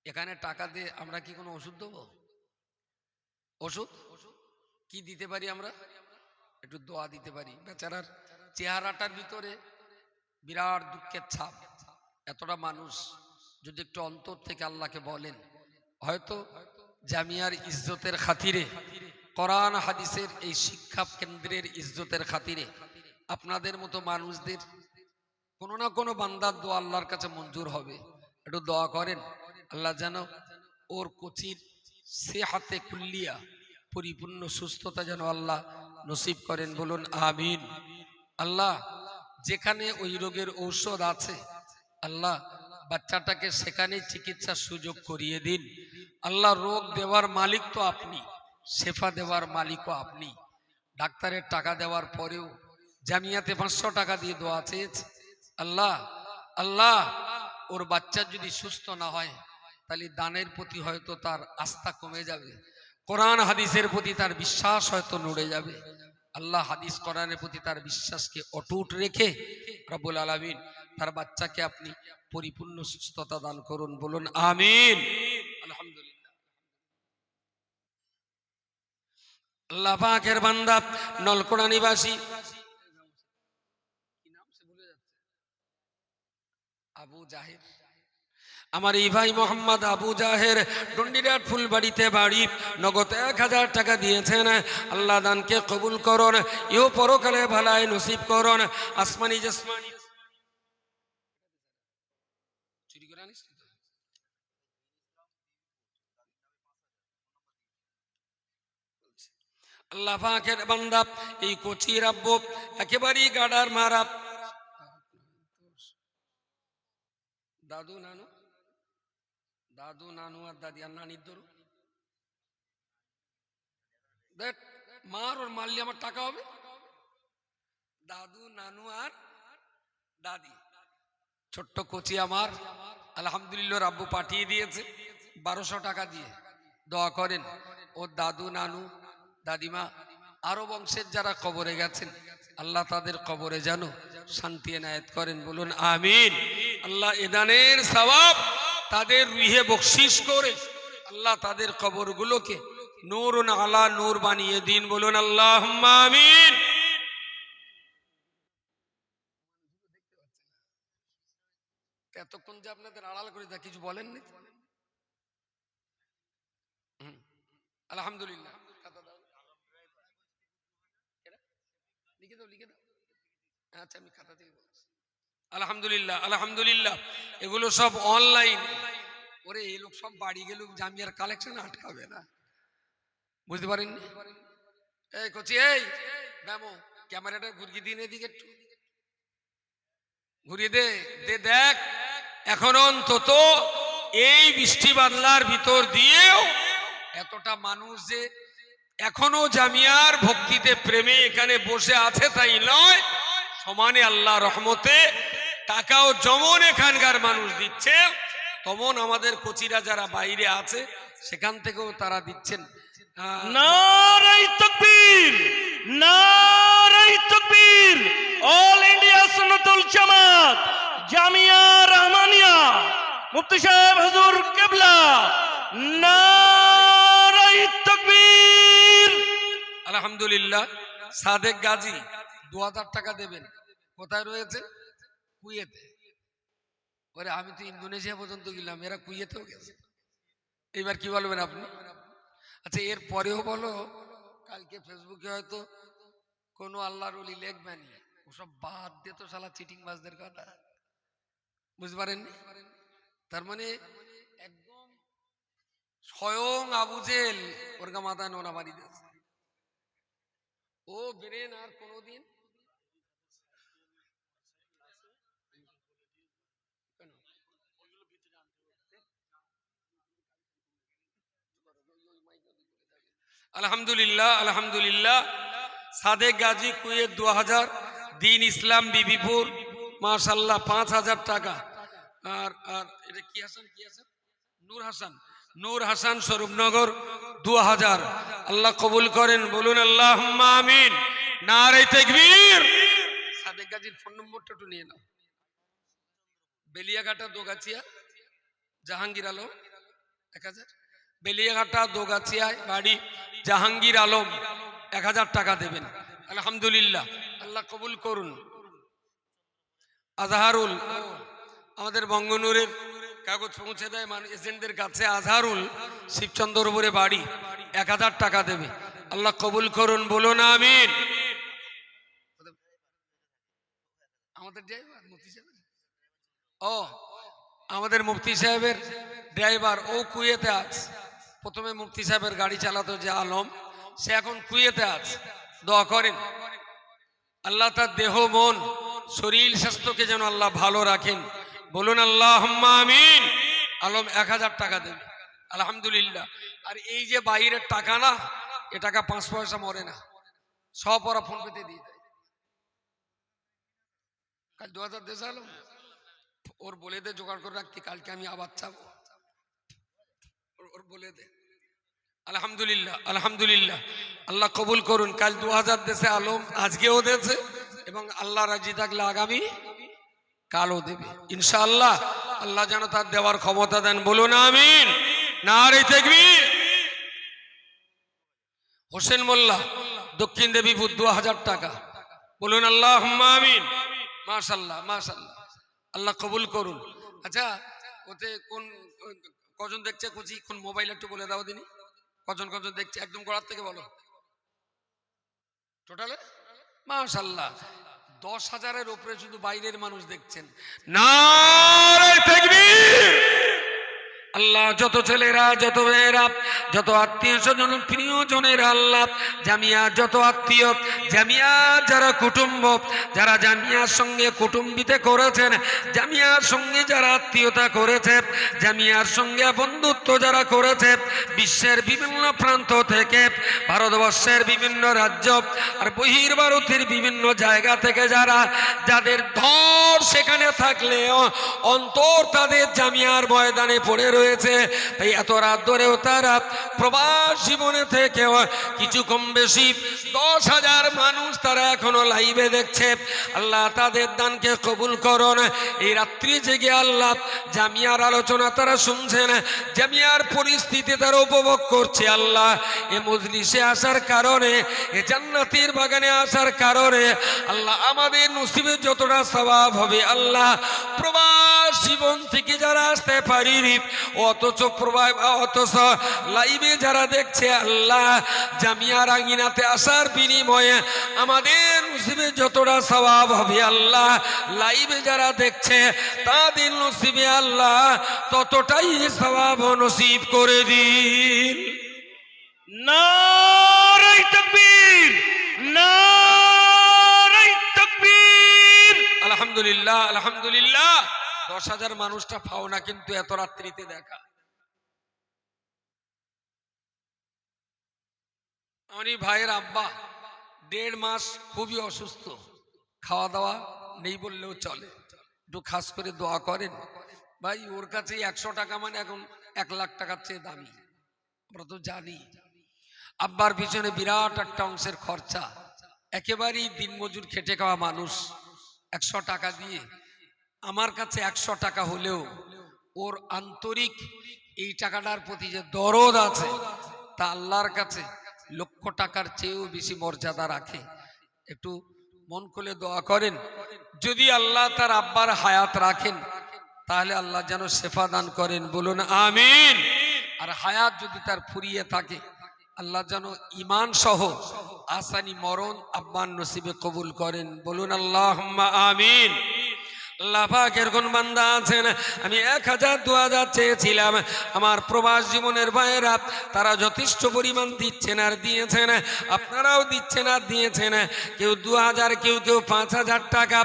এখানে টাকা দিয়ে আমরা কি কোনো ওষুধ দেবো? ওষুধ কি দিতে পারি আমরা? একটু দোয়া দিতে পারি। বেচারার চেহারাটার ভিতরে বিরাট দুঃখের ছাপ। এতটা মানুষ যদি একটু অন্তর থেকে আল্লাহকে বলেন, হয়তো জামিয়ার ইজ্জতের খাতিরে, কোরআন হাদিসের এই শিক্ষা কেন্দ্রের ইজ্জতের খাতিরে আপনাদের মতো মানুষদের কোনো না কোনো বান্দার দোয়া আল্লাহর কাছে মঞ্জুর হবে। একটু দোয়া করেন আল্লাহ যেন ওর কোচির সেহাতে কুল্লিয়া, পরিপূর্ণ সুস্থতা যেন আল্লাহ নসিব করেন। বলুন আমিন। আল্লাহ যেখানে ওই রোগের ঔষধ আছে আল্লাহ বাচ্চাটাকে সেখানে চিকিৎসার সুযোগ করিয়ে দিন। আল্লাহ রোগ দেওয়ার মালিক তো আপনি, শেফা দেওয়ার মালিকও আপনি। ডাক্তারের টাকা দেওয়ার পরেও জামিয়াতে 500 টাকা দিয়ে দোয়া চেয়েছে। আল্লাহ আল্লাহ ওর বাচ্চা যদি সুস্থ না হয় তাহলে দানের প্রতি হয়তো তার আস্থা কমে যাবে, কোরআন হাদিসের প্রতি তার বিশ্বাস হয়তো নড়ে যাবে। আল্লাহ হাদিস কোরআনের প্রতি তার বিশ্বাসকে অটুট রেখে রব্বুল আলামিন তার বাচ্চাকে আপনি পরিপূর্ণ সুস্থতা দান করুন। বলুন আমিন। আলহামদুলিল্লাহ। আল্লাহ পাকের বান্দা নলকোড়া নিবাসী, কি নাম সে ভুলে যাচ্ছে, আবু জাহের, আমার এই ভাই মোহাম্মদ আবু জাহের, ডন্ডিরাট ফুলবাড়িতে বাড়ি, নগদ 1000 টাকা দিয়েছেন। আল্লাহ দানকে কবুল করুন, ইহ পরকালে ভালাই নসিব করুন। আসমানি জসমানি চুরি করে আনিস তো? আল্লাহ পাকের বান্দা এই কোচি রাব্ব একেবারেই গাডার মারা, দাদু নানু, দাদু নানু আর দাদি আর নানির ধরু দেখ, মার ওর মারলে আমার টাকা হবে। দাদু নানু আর দাদি, ছোট্ট কোচি আমার আলহামদুলিল্লাহ রাব্বু পাঠিয়ে দিয়েছে। 1200 টাকা দিয়ে দোয়া করেন ওর দাদু নানু দাদিমা আরো বংশের যারা কবরে গেছেন আল্লাহ তাদের কবরে যেন শান্তি এনায়েত করেন, বলুন আমিন। আল্লাহ এদানের সওয়াব তাদের রুহে বকশিশ করে আল্লাহ তাদের কবরগুলোকে নূরুন আলা নূর বানিয়ে দিন, বলুন আল্লাহুম্মা আমিন। এতক্ষণ যে আপনাদের আড়াল করে তা কিছু বলেননি। আলহামদুলিল্লাহ, লিখে দাও লিখে দাও। আচ্ছা আমি খাতা থেকে বলছি। আলহামদুলিল্লাহ আলহামদুলিল্লাহ, এগুলো সব অনলাইন। ওরে এই লোক সব বাড়ি গেলুক জামিয়ার কালেকশন আটকাবে না, বুঝতে পারেননি? এই কচি এই ব্যামো ক্যামেরাটা ঘুরিয়ে দিন এদিকে, একটু ঘুরিয়ে দে দে দেখ। এখন অন্তত এই বৃষ্টি বাদলার ভিতর দিয়েও এতটা মানুষ যে এখনো জামিয়ার ভক্তিতে প্রেমে এখানে বসে আছে তাই নয়, সমানে আল্লাহ রহমতে টাকাও যেমন এখানকার মানুষ দিচ্ছে তেমন আমাদের কোচিরা যারা বাইরে আছে সেখান থেকেও তারা দিচ্ছেন। নারায়ে তাকবীর, নারায়ে তাকবীর। অল ইন্ডিয়া সুন্নাতুল জামাত জামিয়া রহমানিয়া মুফতি সাহেব হুজুর কিবলা, নারায়ে তাকবীর। আলহামদুলিল্লাহ। সাদেক গাজী 2000 টাকা দেবেন। কোথায় রয়েছে? কুয়েতে। ওরে আমি তো ইন্দোনেশিয়া পর্যন্ত গেলাম, এরা কুয়েতেও গেছে। এবার কি বলবেন আপনি? আচ্ছা এর পরেও বলো, কালকে ফেসবুকে হয়তো কোনো আল্লাহর ওলি লেখবেনি, ওসব বাদ দিয়ে তো শালা চিটিং বাজদের কথা, বুঝতে পারেননি? তার মানে একদম স্বয়ং আবু জেল ওর গা মাথায় নোনা বাড়ি দিয়েছে। ও বেরেন আর কোনোদিন আলহামদুলিল্লাহ আলহামদুলিল্লাহ। সাদেক গাজী কুয়েত 2000, দিন ইসলাম বিবিপুর মাশাআল্লাহ 5000 টাকা। আর আর এটা কি হাসান কি হাসান নূর হাসান স্বরূপনগর 2000। আল্লাহ কবুল করেন, বলুন আল্লাহুম্মা আমিন। নারে তাকবীর। সাদেক গাজীর ফোন নম্বরটা একটু নিয়ে নাও। বেলিয়াঘাটা দোগাছিয়া জাহাঙ্গীর আলম 1000, বেলিয়াঘাটা দোগাছিয়ায় বাড়ি জাহাঙ্গীর আলম 1000 টাকা দেবেন। আলহামদুলিল্লাহ, আল্লাহ কবুল করুন। আজহারুল আমাদের বঙ্গনুরের কাগজ পৌঁছে দেয় এজেন্টদের কাছে। আজহারুল শিবচন্দ্রপুরে বাড়ি 1000 টাকা দেবে। আল্লাহ কবুল করুন, বলুন আমিন। আমাদের ড্রাইভার মুফতি সাহেব, ও আমাদের মুফতি সাহেবের ড্রাইভার, ও কুয়েতে আছে। প্রথমে মুফতি সাহেবের গাড়ি চালাতো যে আলম, সে এখন কুয়েতে আছে। দোয়া করেন আল্লাহ তার দেহ মন শরীর স্বাস্থ্যকে যেন আল্লাহ ভালো রাখেন, বলুন আল্লাহুম্মা আমিন। আলম 1000 টাকা দেবে। আলহামদুলিল্লাহ। আর এই যে বাইরের টাকা না, এ টাকা 5 পয়সা মরে না, সব ওরা ফোন পেতে দিয়ে দেয়। কাল 2000 দেশে আলম ওর বলে দে জোগাড় করে রাখতে, কালকে আমি আবার চাবো, ওর বলে দে। আলহামদুলিল্লাহ আলহামদুলিল্লাহ, আল্লাহ কবুল করুন। কাল 2000 দেশে আলম, আজকেও দিয়েছে এবং আল্লাহ রাজি থাকলে আগামী কালও দেবে ইনশাআল্লাহ। আল্লাহ যেন তার দেওয়ার ক্ষমতা দেন, বলুন আমিন। নারে তাকবীর। হোসেন মোল্লা দক্ষিণ দেবীপুর 2000 টাকা, বলুন আল্লাহুম্মা আমিন। মাশাআল্লাহ মাশাআল্লাহ, আল্লাহ কবুল করুন। আচ্ছা ওতে কোন কজন দেখছে কোচি, কোন মোবাইল একটু বলে দাও দিনি, কজন কজন দেখছে একদম গোড়ার থেকে বলো। টোটালে মাশাআল্লাহ 10,000-এর উপরে শুধু বাইরের মানুষ দেখছেন। নারে তাকবীর। আল্লাহ যত ছেলেরা যত মেয়েরা যত আত্মীয় স্বজন প্রিয়জনেরা, আল্লাহ জামিয়া যত আত্মীয়, জামিয়া যারা কুটুম্ব, যারা জামিয়ার সঙ্গে কুটুম্বিতে করেছেন, জামিয়ার সঙ্গে যারা আত্মীয়তা করেছে, জামিয়ার সঙ্গে বন্ধুত্ব যারা করেছে, বিশ্বের বিভিন্ন প্রান্ত থেকে, ভারতবর্ষের বিভিন্ন রাজ্য আর বহির্ভারতের বিভিন্ন জায়গা থেকে যারা, যাদের ধর সেখানে থাকলে অন্তর তাদের জামিয়ার ময়দানে পড়ে রয়েছে, রয়েছে। তাই এত রাত ধরেও তারা প্রবাস জীবনে থেকে কিছু কম বেশি 10,000 মানুষ তারা এখনো লাইভে দেখছে। আল্লাহ তাদের দানকে কবুল করুন। এই রাত্রি জেগে আল্লাহ জামিয়ার আলোচনা তারা শুনছেন, জামিয়ার পরিস্থিতি তারা উপভোগ করছে। আল্লাহ এ মজলিসে আসার কারণে, এ জান্নাতের বাগানে আসার কারণে আল্লাহ আমাদের নসিবে যতটা সওয়াব হবে, আল্লাহ প্রবাস জীবন থেকে যারা আসতে পারিনি অথচ লাইভে যারা দেখছে, আল্লাহ জামিয়ার আঙ্গিনাতে আসার বিনিময়ে আমাদের নসিবে যতটা সওয়াব হবে, আল্লাহ লাইভে যারা দেখছে তাদের নসিবে আল্লাহ ততটাই সওয়াব নসিব করে দিন। নারে তাকবীর, নারে তাকবীর। আলহামদুলিল্লাহ, আলহামদুলিল্লাহ। 10,000 মানুষটা পাও না, কিন্তু এত রাত্রিতে দেখা। আমার এই ভাইয়ের আব্বা 1.5 মাস খুবই অসুস্থ, খাওয়া দাওয়া নেই বললেও চলে। একটু খাস করে দোয়া করেন ভাই। ওর কাছে 100 টাকা মানে এখন 1 লাখ টাকার চেয়ে দামি, আমরা তো জানি। আব্বার পিছনে বিরাট একটা অংশের খরচা, একেবারেই দিনমজুর খেটে খাওয়া মানুষ। 100 টাকা দিয়ে, আমার কাছে 100 টাকা হলেও ওর আন্তরিক এই টাকাটার প্রতি যে দরদ আছে, তা আল্লাহর কাছে লক্ষ টাকার চেয়েও বেশি মর্যাদা রাখে। একটু মন খুলে দোয়া করেন, যদি আল্লাহ তার আব্বার হায়াত রাখেন তাহলে আল্লাহ যেন শেফা দান করেন, বলুন আমিন। আর হায়াত যদি তার ফুরিয়ে থাকে, আল্লাহ যেন ঈমান সহ আসানি মরণ আব্বার নসিবে কবুল করেন, বলুন আল্লাহুম্মা আমিন। আল্লাহ পাকের কোন বান্দা আছেন, আমি 1000 2000 চেয়েছিলাম, আমার প্রবাস জীবনের ভাইয়েরা তারা যথেষ্ট পরিমাণ দিচ্ছেন আর দিয়েছেন, আপনারাও দিচ্ছেন আর দিয়েছেন। কেউ 2000, কেউ 5000 টাকা।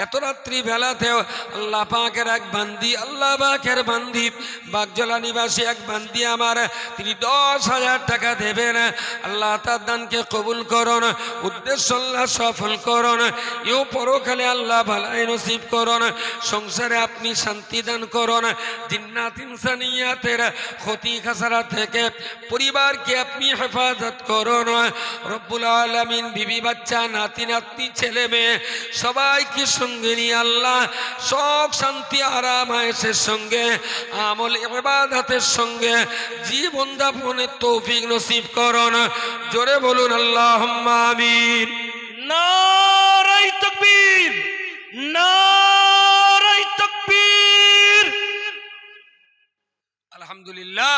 এত রাত্রি বেলাতেও আল্লাহ পাকের এক বান্দি, আল্লাহ পাকের বান্দি বাগজলা নিবাসী এক বান্দি আমার, তিনি 10,000 টাকা দেবেন। আল্লাহ তার দানকে কবুল করুন, উদ্দেশ্য আল্লাহ সফল করুন, এও পরকালে আল্লাহ ভালাই নসিব করুন, সংসারে আপনি শান্তি দান করুন, জিন্নাত ইনসানিয়াতের ক্ষতি খাসারা থেকে পরিবারকে আপনি হেফাজত করুন। রব্বুল আলামিন বিবি বাচ্চা নাতি নাতনি ছেলে মেয়ে সবাইকে সঙ্গে নিয়ে আল্লাহ সুখ শান্তি আরাম আয়েশের সঙ্গে আমল ইবাদতের সঙ্গে জীবন যাপনের তৌফিক নসিব করুন। জোরে বলুন আল্লাহুম্মা আমিন। নারে তাকবীর, নারে তাকবীর। আলহামদুলিল্লাহ।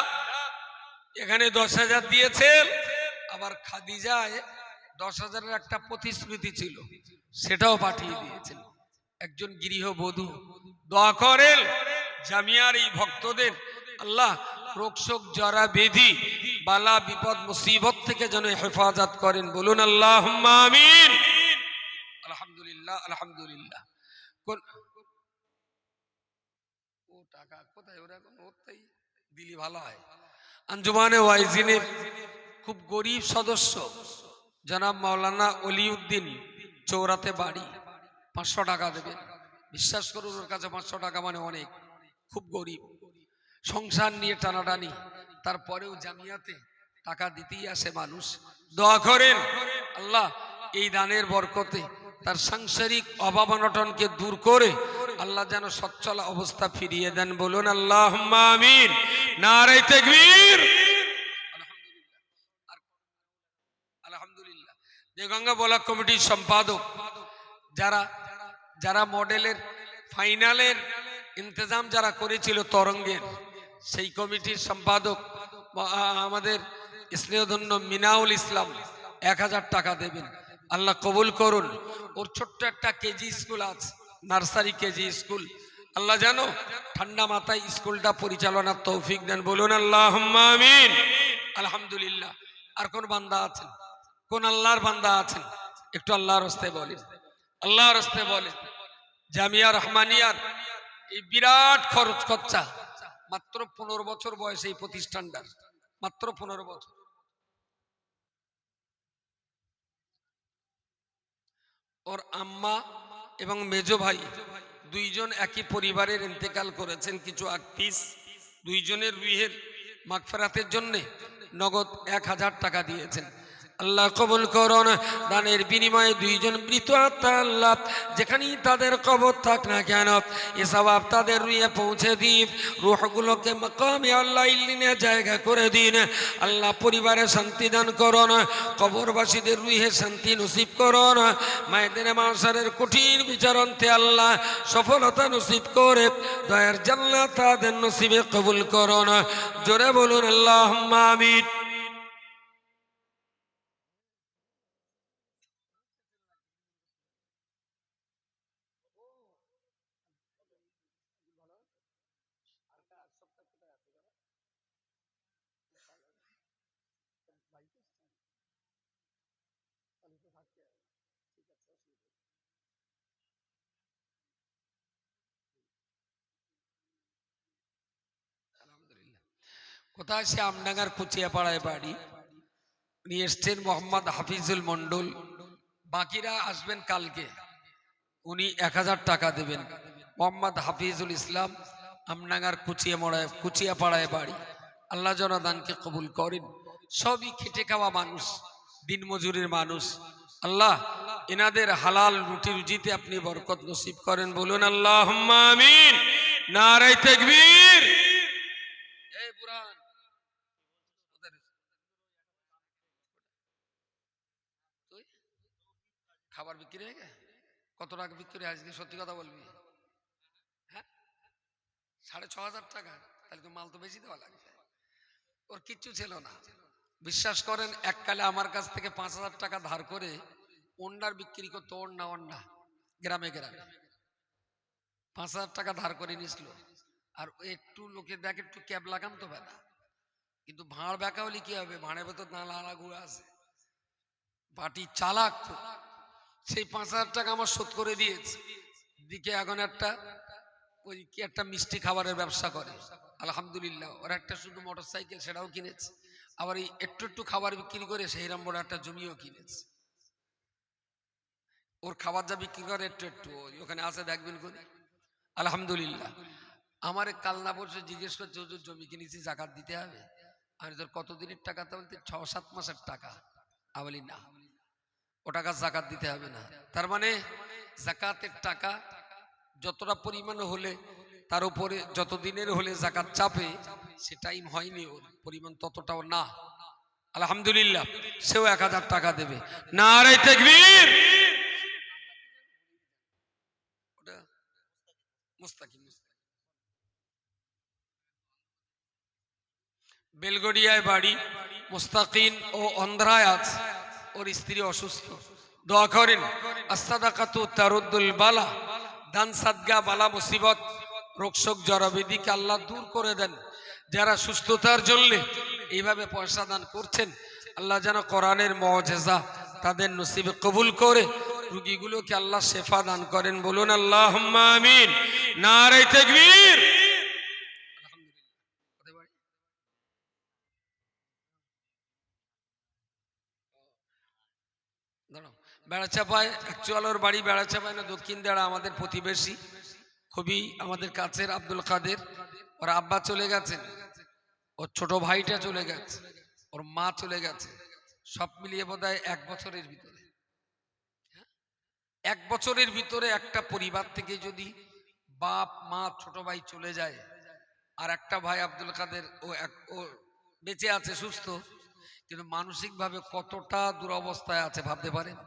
এখানে 10,000 দিয়েছেন, আবার খাদিজায় 10,000-এর একটা প্রতিশ্রুতি ছিল, সেটাও পাঠিয়ে দিয়েছেন। একজন গৃহবধূ, দোয়া করেন জামিয়ার এই ভক্তদের আল্লাহ রোগশোক জরা বেধি বালা বিপদ মুসিবত থেকে যেন হেফাজত করেন, বলুন আল্লাহুম্মা আমিন। আলহামদুলিল্লাহ, আলহামদুলিল্লাহ। ও টাকা কোথায়, ওরা এখন ওরটাই দিলি ভালো হয়। আঞ্জুমানে ওয়াইজিনের খুব গরিব সদস্য জনাব মাওলানা অলিউদ্দিন, চৌরাতে বাড়ি, 500 টাকা দেবেন। বিশ্বাস করুন, ওর কাছে 500 টাকা মানে অনেক। খুব গরিব, সংসার নিয়ে টানাটানি, তারপরেও জামিয়াতে টাকা দিতেই আসে মানুষ। দোয়া করেন আল্লাহ এই দানের বরকতে তার সাংসারিক অভাব অনটনকে দূর করে আল্লাহ যেন সচ্ছল অবস্থা ফিরিয়ে দেন, বলুন আল্লাহুম্মা আমিন। নারে তাকবীর। আলহামদুলিল্লাহ। দেগঙ্গা ব্লক কমিটির সম্পাদক, যারা যারা মডেলের ফাইনালের ইন্তজাম যারা করেছিল তরঙ্গের, সেই কমিটির সম্পাদক আমাদের স্নেহধন্য মিনাউল ইসলাম 1000 টাকা দেবেন। আল্লাহ কবুল করুন। ওর ছোট্ট একটা কেজি স্কুল আছে, নার্সারি কেজি স্কুল, আল্লাহ যেন ঠান্ডা মাথায় স্কুলটা পরিচালনার তৌফিক দেন, বলুন আল্লাহুম্মা আমিন। আলহামদুলিল্লাহ। আর কোন বান্দা আছেন, কোন আল্লাহর বান্দা আছেন, একটু আল্লাহর রাস্তায় বলেন, আল্লাহর রাস্তায় বলেন। জামিয়া রহমানিয়ার এই বিরাট খরচ খরচা, মাত্র 15 বছর বয়সে এই প্রতিষ্ঠানটার, মাত্র 15 বছর। ওর আম্মা এবং মেজো ভাই দুইজন একই পরিবারের ইন্তেকাল করেছেন কিছু আগ পিস। দুইজনের রুহের মাগফিরাতের জন্য নগদ 1000 টাকা দিয়েছেন। আল্লাহ কবুল করুন। দানের বিনিময়ে দুইজন মৃত আত্মা আল্লাহ যেখানেই তাদের কবর থাক না কেন এ সওয়াব তাদের রুহে পৌঁছে দিন। রূহগুলোকে মাকামে আল্লাহ ইল্লিনে জায়গা করে দিন। আল্লাহ পরিবারে শান্তি দান করুন। কবরবাসীদের রুহে শান্তি নসিব করুন। মায়েদের মাশারের কঠিন বিচারন্তে আল্লাহ সফলতা নসিব করে দয়ার জান্নাত তাদের নসিবে কবুল করুন। জোরে বলুন আল্লাহুম্মা আমিন। কোথায় সে আমডাঙ্গার কুচিয়াপাড়ায় বাড়ি। উনি এসছেন মোহাম্মদ হাফিজুল মন্ডল। বাকিরা আসবেন কালকে। উনি 1000 টাকা দেবেন। মোহাম্মদ হাফিজুল ইসলাম, আমডাঙ্গার কুচিয়াপাড়ায় বাড়ি। আল্লাহ জনদানকে কবুল করেন। সবই খেটে খাওয়া মানুষ, দিনমজুরের মানুষ। আল্লাহ এনাদের হালাল রুটি রুজিতে আপনি বরকত নসিব করেন। বলুন আল্লাহুম্মা আমিন। নারে তাকবীর। এই বুরহান তুই খাবার বিক্রি হয়ে গেছে? কত টাকা বিক্রি আজকে সত্যি কথা বলবি? হ্যাঁ 6500 টাকা। তাহলে তো মাল তো বেশি দেওয়া লাগবে। ওর কিচ্ছু ছিল না। বিশ্বাস করেন এককালে আমার কাছ থেকে 5000 টাকা ধার করে ওন্ডার বিক্রি করতো। ওন্না গ্রামে গ্রামে 5000 টাকা ধার করে নিয়েছিল। আর একটু লোকে দেখ একটু ক্যাব লাগাম তো বেলা, কিন্তু ভাঁড় বেঁকা হলে কি হবে? ভাঁড়ের ভেতর নালা ঘুরে আছে। পাটি চালাক খুব। সেই 5000 টাকা আমার শোধ করে দিয়েছে। দিকে এখন একটা ওই কি একটা মিষ্টি খাবারের ব্যবসা করে। আলহামদুলিল্লাহ ওর একটা শুধু মোটরসাইকেল সেটাও কিনেছে। আবার এই একটু একটু খাবার বিক্রি করে সেইরাম বড় একটা জমিও কিনেছে। ওর খাবার যা বিক্রি করে একটু একটু ওখানে আছে দেখবেন করে। আলহামদুলিল্লাহ আমার কালনা পরশু জিজ্ঞেস করছে হুজুর জমি কিনেছি জাকাত দিতে হবে? আমি তোর কতদিনের টাকা? তা বলতে 6-7 মাসের টাকা। আমি বলি না, ও টাকা জাকাত দিতে হবে না। তার মানে জাকাতের টাকা যতটা পরিমাণ হলে তার উপরে যত দিনের হলে জাকাত চাপে সে টাইম হয়নি, ওর পরিমাণ ততটাও না। আলহামদুলিল্লাহ সেও 1000 টাকা দেবে। নারে তাকবীর। ওটা মুস্তাকিম বেলগড়িয়ায় বাড়ি। মুস্তাকিন ও অন্ধ্রায় আছে। ওর স্ত্রী অসুস্থ। দোয়া করেন। আস-সাদাকাতু তারুদ্দুল বালা। দান সাদগা বালা মুসিবত রোগশোক জরাবেদিকে আল্লাহ দূর করে দেন। যারা সুস্থতার জন্য এইভাবে পয়সা দান করছেন আল্লাহ যেন কোরআনের মুআজিজা তাদের নসিবে কবুল করে রোগীগুলোকে আল্লাহ শেফা দান করেন। বলুন আল্লাহুম্মা আমিন। নারে তাকবীর। বেড়াচাপায় অ্যাকচুয়াল ওর বাড়ি বেড়াচাপায় না দক্ষিণ দেড়া, আমাদের প্রতিবেশী, খুবই আমাদের কাছের। আব্দুল কাদের ওর আব্বা চলে গেছেন, ওর ছোট ভাইটা চলে গেছে, ওর মা চলে গেছে। সব মিলিয়ে বোধহয় 1 বছরের ভিতরে 1 বছরের ভিতরে একটা পরিবার থেকে যদি বাপ মা ছোট ভাই চলে যায়, আর একটা ভাই আব্দুল কাদের ও বেঁচে আছে সুস্থ, কিন্তু মানসিকভাবে কতটা দুরবস্থায় আছে ভাবতে পারেন।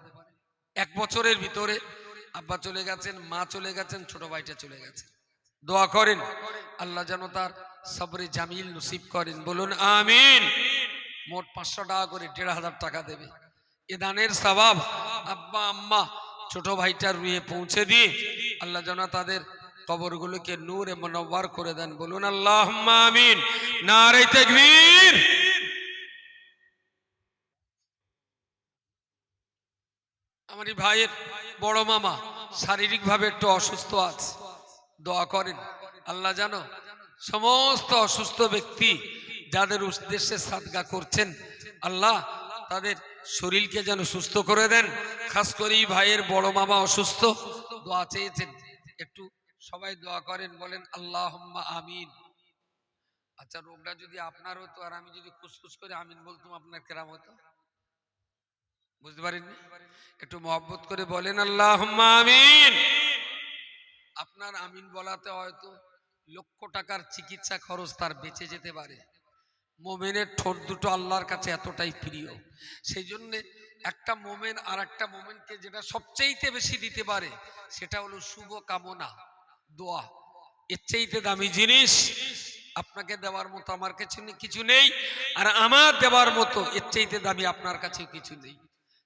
1 বছরের ভিতরে আব্বা চলে গেছেন, মা চলে গেছেন, ছোট ভাইটা চলে গেছে। দোয়া করেন আল্লাহ যেন তার সবরে জামিল নসিব করেন। বলুন আমিন। মোট 500 টাকা করে 1500 টাকা দেবে। এ দানের সওয়াব আব্বা আম্মা ছোট ভাইটার রুহে পৌঁছে দিয়ে আল্লাহ যেন তাদের কবরগুলোকে নূরে মুনাওয়ার করে দেন। বলুন আল্লাহুম্মা আমিন। নারে তাকবীর। আমার এই ভাইয়ের বড় মামা শারীরিকভাবে একটু অসুস্থ আছে। দোয়া করেন আল্লাহ জানো সমস্ত অসুস্থ ব্যক্তি যাদের উদ্দেশ্যে সাদকা করছেন আল্লাহ তাদের শরীরকে যেন সুস্থ করে দেন। খাস করে ভাইয়ের বড় মামা অসুস্থ, দোয়া চেয়েছেন, একটু সবাই দোয়া করেন। বলেন আল্লাহুম্মা আমিন। আচ্ছা, রোগটা যদি আপনার হতো আর আমি যদি খুসখুস করে আমিন বলতাম, আপনার কেরাম হতো? বুঝতে পারেননি? একটু মহব্বত করে বলেন আল্লাহুম্মা আমিন। আপনার আমিন বলাতে হয়তো লক্ষ টাকার চিকিৎসা খরচ তার বেঁচে যেতে পারে। মোমেনের ঠোঁট দুটো আল্লাহর কাছে এতটাই প্রিয়, সেই জন্যে একটা মোমেন আর একটা মোমেনকে যেটা সবচেয়ে বেশি দিতে পারে সেটা হলো শুভ কামনা, দোয়া। এর চাইতে দামি জিনিস আপনাকে দেওয়ার মতো আমার কাছে কিছু নেই, আর আমার দেওয়ার মতো এর চাইতে দামি আপনার কাছেও কিছু নেই।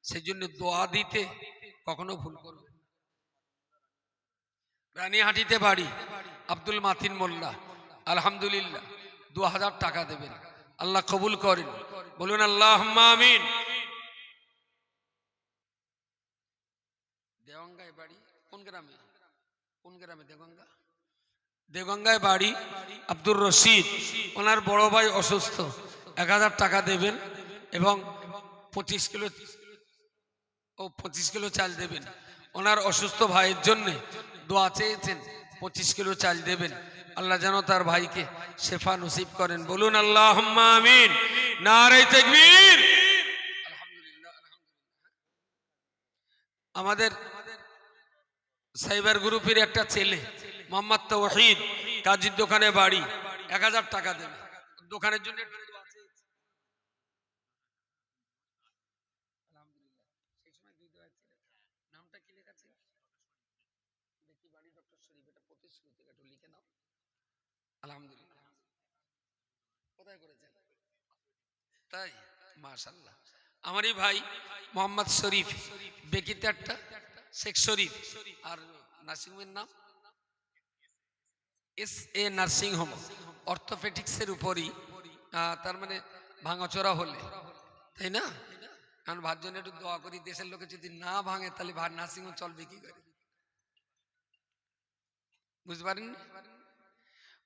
সেই জন্য দোয়া দিতে কখনো ভুল করবেন। রানীহাটিতে বাড়ি, আব্দুল মাতিন মোল্লা, আলহামদুলিল্লাহ 2000 টাকা দেবেন, আল্লাহ কবুল করেন, বলুন আল্লাহুম্মা আমিন। দেওয়াঙ্গায় বাড়ি, কোন গ্রামে? কোন গ্রামে? দেওয়াঙ্গা। দেওয়াঙ্গায় বাড়ি, আব্দুর রশিদ, ওনার বড় ভাই অসুস্থ, 1000 টাকা দেবেন এবং 25 কিলো চাল দেবেন। ওনার অসুস্থ ভাইয়ের জন্য দোয়া চেয়েছেন, 25 কিলো চাল দেবেন। আল্লাহ যেন তার ভাইকে শেফা নসিব করেন, বলুন আল্লাহুম্মা আমিন। নারে তাকবীর। আলহামদুলিল্লাহ, আমাদের সাইবার গ্রুপের একটা ছেলে মোহাম্মদ তাওহীদ, কাজীর দোকানে বাড়ি, 1000 টাকা দেবে দোকানের জন্য। একটু দোয়া চেয়েছে। আলহামদুলিল্লাহ। সেই সময় দুই দোয়া ছিল, নামটা কি লেখা ছিল? দেখি, বাড়ি ডক্টর শরীফ, এটা প্রতিশ্রুতি, একটু লিখে নাও। আলহামদুলিল্লাহ। কোথায় করেছেন? তাই, মাশাআল্লাহ। আমারই ভাই মোহাম্মদ শরীফ, বেকিতে একটা শেখ শরীফ, আর নার্সিংহোমের নাম SA নার্সিং হোম, অর্থোপেডিক্সের উপরই। তার মানে ভাঙাচোরা হলে, তাই না? কারণ ভার জন্য একটু দোয়া করি, দেশের লোকে যদি না ভাঙে তাহলে ভার নার্সিং হোম চলবে কি করে? বুঝতে পারেন?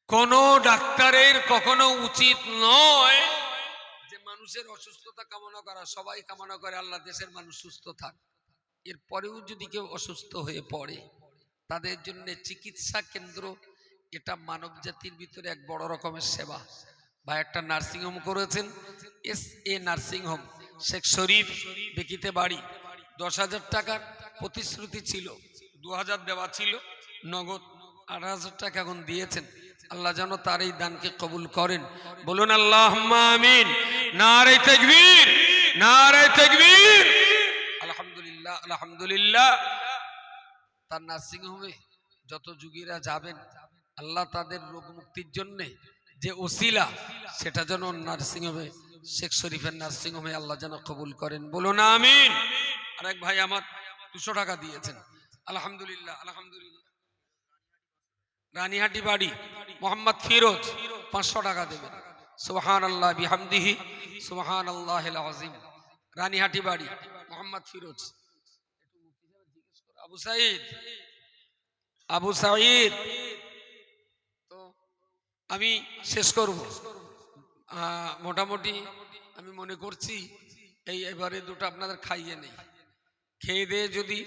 কোন ডাক্তারের কখনো উচিত নয় যে মানুষের অসুস্থতা কামনা করা। সবাই কামনা করে আল্লাহ দেশের মানুষ সুস্থ থাক, এরপরেও যদি কেউ অসুস্থ হয়ে পড়ে তাদের জন্য চিকিৎসা কেন্দ্র, এটা মানব জাতির ভিতরে এক বড় রকমের সেবা। বা একটা নার্সিং হোম করেছেন, SA নার্সিং হোম, শেখ শরীফ, বেকিতে বাড়ি। 10,000 টাকার প্রতিশ্রুতি ছিল, 2000 দেওয়া ছিল নগদ, 18,000 টাকা এখন দিয়েছেন। আল্লাহ যেন তার এই দানকে কবুল করেন, বলুন আল্লাহুম্মা আমিন। নারে তাকবীর, নারে তাকবীর। আলহামদুলিল্লাহ, আলহামদুলিল্লাহ। তার নার্সিং হোমে যত যুগীরা যাবেন, আল্লাহ তাদের রোগ মুক্তির জন্য যে ওসিলা, সেটা যেন নার্সিং হোমে, শেখ শরীফের নার্সিং হোমে আল্লাহ যেন কবুল করেন, বলুন আমিন। আরেক ভাই আমার 200 টাকা দিয়েছেন, আলহামদুলিল্লাহ, আলহামদুলিল্লাহ। রানীহাটি বাড়ি, মোহাম্মদ ফিরোজ, 500 টাকা দেবেন। সুবহানাল্লাহ বিহামদিহি, সুবহানাল্লাহিল আযীম। রানীহাটি বাড়ি, মোহাম্মদ ফিরোজ। আবু সাঈদ, আবু সাঈদ। তো আমি শেষ করব। মোটামুটি আমি মনে করছি এবারে দুটো আপনাদের খাইয়ে নেই, খেয়ে দিয়ে যদি,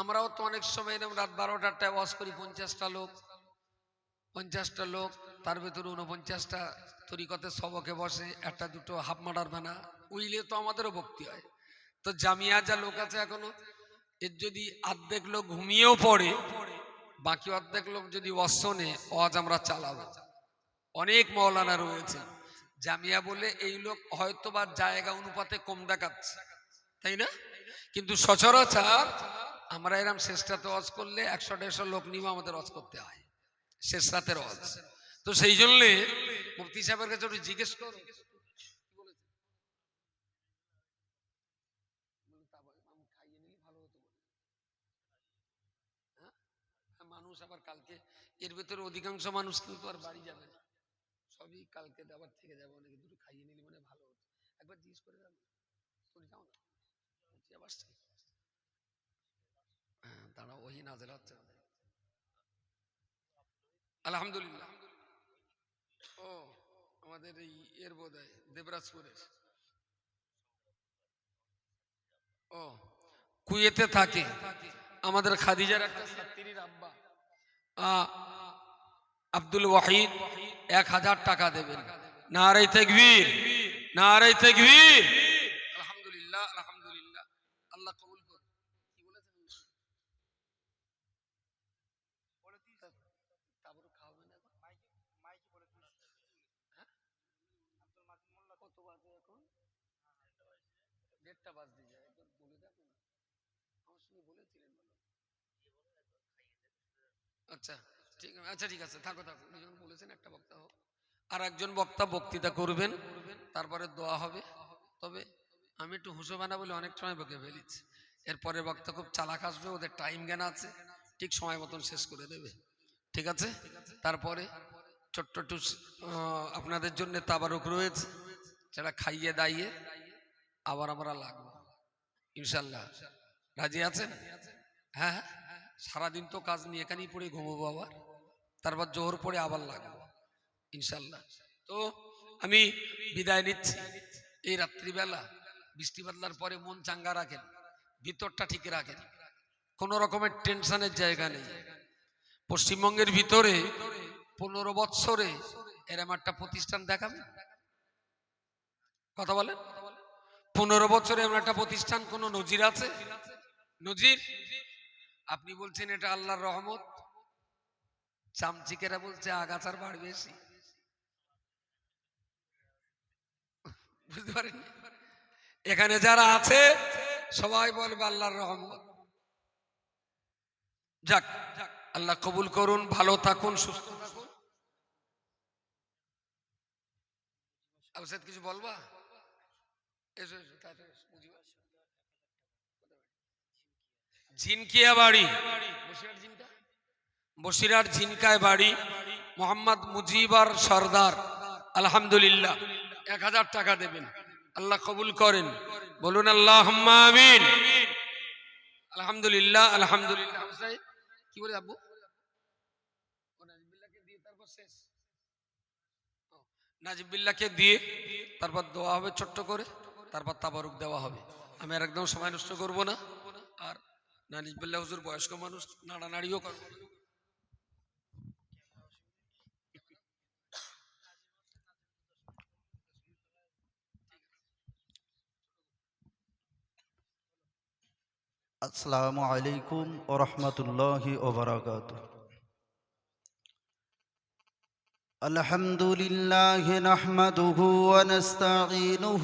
আমরাও তো অনেক সময় এরকম রাত 12টায় ওয়াজ করি, 50টা লোক, তার ভেতরে 49টা তরিকতের সবকে বসে, একটা দুটো হাফ মার্ডার বানা উইলে তো আমাদেরও ভক্তি হয়। তো জামিয়া যা লোক আছে এখনো, এর যদি অর্ধেক লোক ঘুমিয়েও পড়ে, বাকি অর্ধেক লোক যদি ওয়াজ শোনে, ওয়াজ আমরা চালাবো। অনেক মাওলানা রয়েছে জামিয়া বলে, এই লোক হয়তো বা জায়গা অনুপাতে কম দেখাচ্ছে, তাই না? কিন্তু সচরাচর আমরা এরকম শেষ রাতে ওয়াজ করলে 100-150 লোক নিয়ে আমাদের ওয়াজ করতে হয়, শেষ রাতের ওয়াজ। তো সেই জন্য মুফতি সাহেবের কাছে একটু জিজ্ঞেস করো, মানুষ আবার কালকে, এর ভিতরে অধিকাংশ মানুষ কিন্তু আর বাড়ি যাবে না, সবই কালকে আবার থেকে যাবে। অনেকে দুটো খাইয়ে নিলে মানে ভালো হতো, একবার জিজ্ঞেস করে যাবে। দাঁড়াও, ওই নাজেল হচ্ছে আলহামদুলিল্লাহ। ও আমাদের এই এর বোধহয় দেবরাজপুরের, ও কুয়েতে থাকে আমাদের খাদিজার একটা ছাত্রীর আব্বা আব্দুল ওয়াহিদ, 1000 টাকা দেবেন। নারে তাকবীর, নারে তাকবীর। আলহামদুলিল্লাহ, আলহামদুলিল্লাহ, আল্লাহ কবুল করুন। কি বলেছেন? তাবরুক খাওয়াবেন এখন? হ্যাঁ? কত বাজে এখন? 1:30 বাজতে যায়, একবার বলে দেখো না। আমার সঙ্গে বলেছিলেন বলো। আচ্ছা আচ্ছা ঠিক আছে, থাকো থাকো, উনি যখন বলেছেন একটা বক্তা হোক। আর একজন বক্তা বক্তৃতা করবেন, তারপরে দোয়া হবে। তবে আমি একটু হুঁশোবানা বলে অনেক সময় বকে ফেলেছি। এরপরে বক্তা খুব চালাক আসবে, ওদের টাইম জ্ঞান আছে, ঠিক সময় মতন শেষ করে দেবে। ঠিক আছে? তারপরে ছোট্ট একটু আপনাদের জন্য তাবারুক রয়েছে, সেটা খাইয়ে দাইয়ে আবার আমরা লাগবো ইনশাল্লাহ। রাজি আছেন? হ্যাঁ হ্যাঁ, সারাদিন তো কাজ নিয়ে এখানেই পড়ে ঘুমোবো, আবার তারপর জোহর পড়ে আবার লাগবো ইনশাল্লাহ। তো আমি বিদায় নিচ্ছি। এই রাত্রিবেলা বৃষ্টি বাদলার পরে মন চাঙ্গা রাখেন, ভিতরটা ঠিক রাখেন, কোন রকমের টেনশনের জায়গা নেই। পশ্চিমবঙ্গের ভিতরে 15 বৎসরে এরম একটা প্রতিষ্ঠান দেখাবেন, কথা বলেন। 15 বছরে এমন একটা প্রতিষ্ঠান কোন নজির আছে? নজির? আপনি বলছেন এটা আল্লাহর রহমত, চামচিকেরা বলছে আগাছার বাড় বেশি। বুঝতে পারেন? এখানে যারা আছে সবাই বলবে আল্লাহর রহমত। যাক, আল্লাহ কবুল করুন, ভালো থাকুন, সুস্থ থাকুন। আবসাদ কিছু বলবা? এসো এসো, তাড়াতাড়ি এসো, বুঝিবা। ঝিনকিয়া বাড়ি, বসিরহাট ঝিনকায় বাড়ি, মোহাম্মদ মুজিবার সর্দার। আলহামদুলিল্লাহ, 1000 টাকা দেবেন, আল্লাহ কবুল করেন, বলুন আল্লাহুম্মা আমিন। আলহামদুলিল্লাহ, আলহামদুলিল্লাহ। কি বলে আব্বু? নাজিবুল্লাহকে দিয়ে তারপর দোয়া হবে ছোট্ট করে, তারপর তাবারুক দেওয়া হবে। আমি আর একদম সময় নষ্ট করব না। আর নাজিবুল্লাহ হুজুর বয়স্ক মানুষ, নাড়ানাড়িও করবো না। আসসালামু আলাইকুম ওয়া রাহমাতুল্লাহি ওয়া বারাকাতুহু। আলহামদুলিল্লাহি নাহমাদুহু ওয়া নাস্তাঈনুহু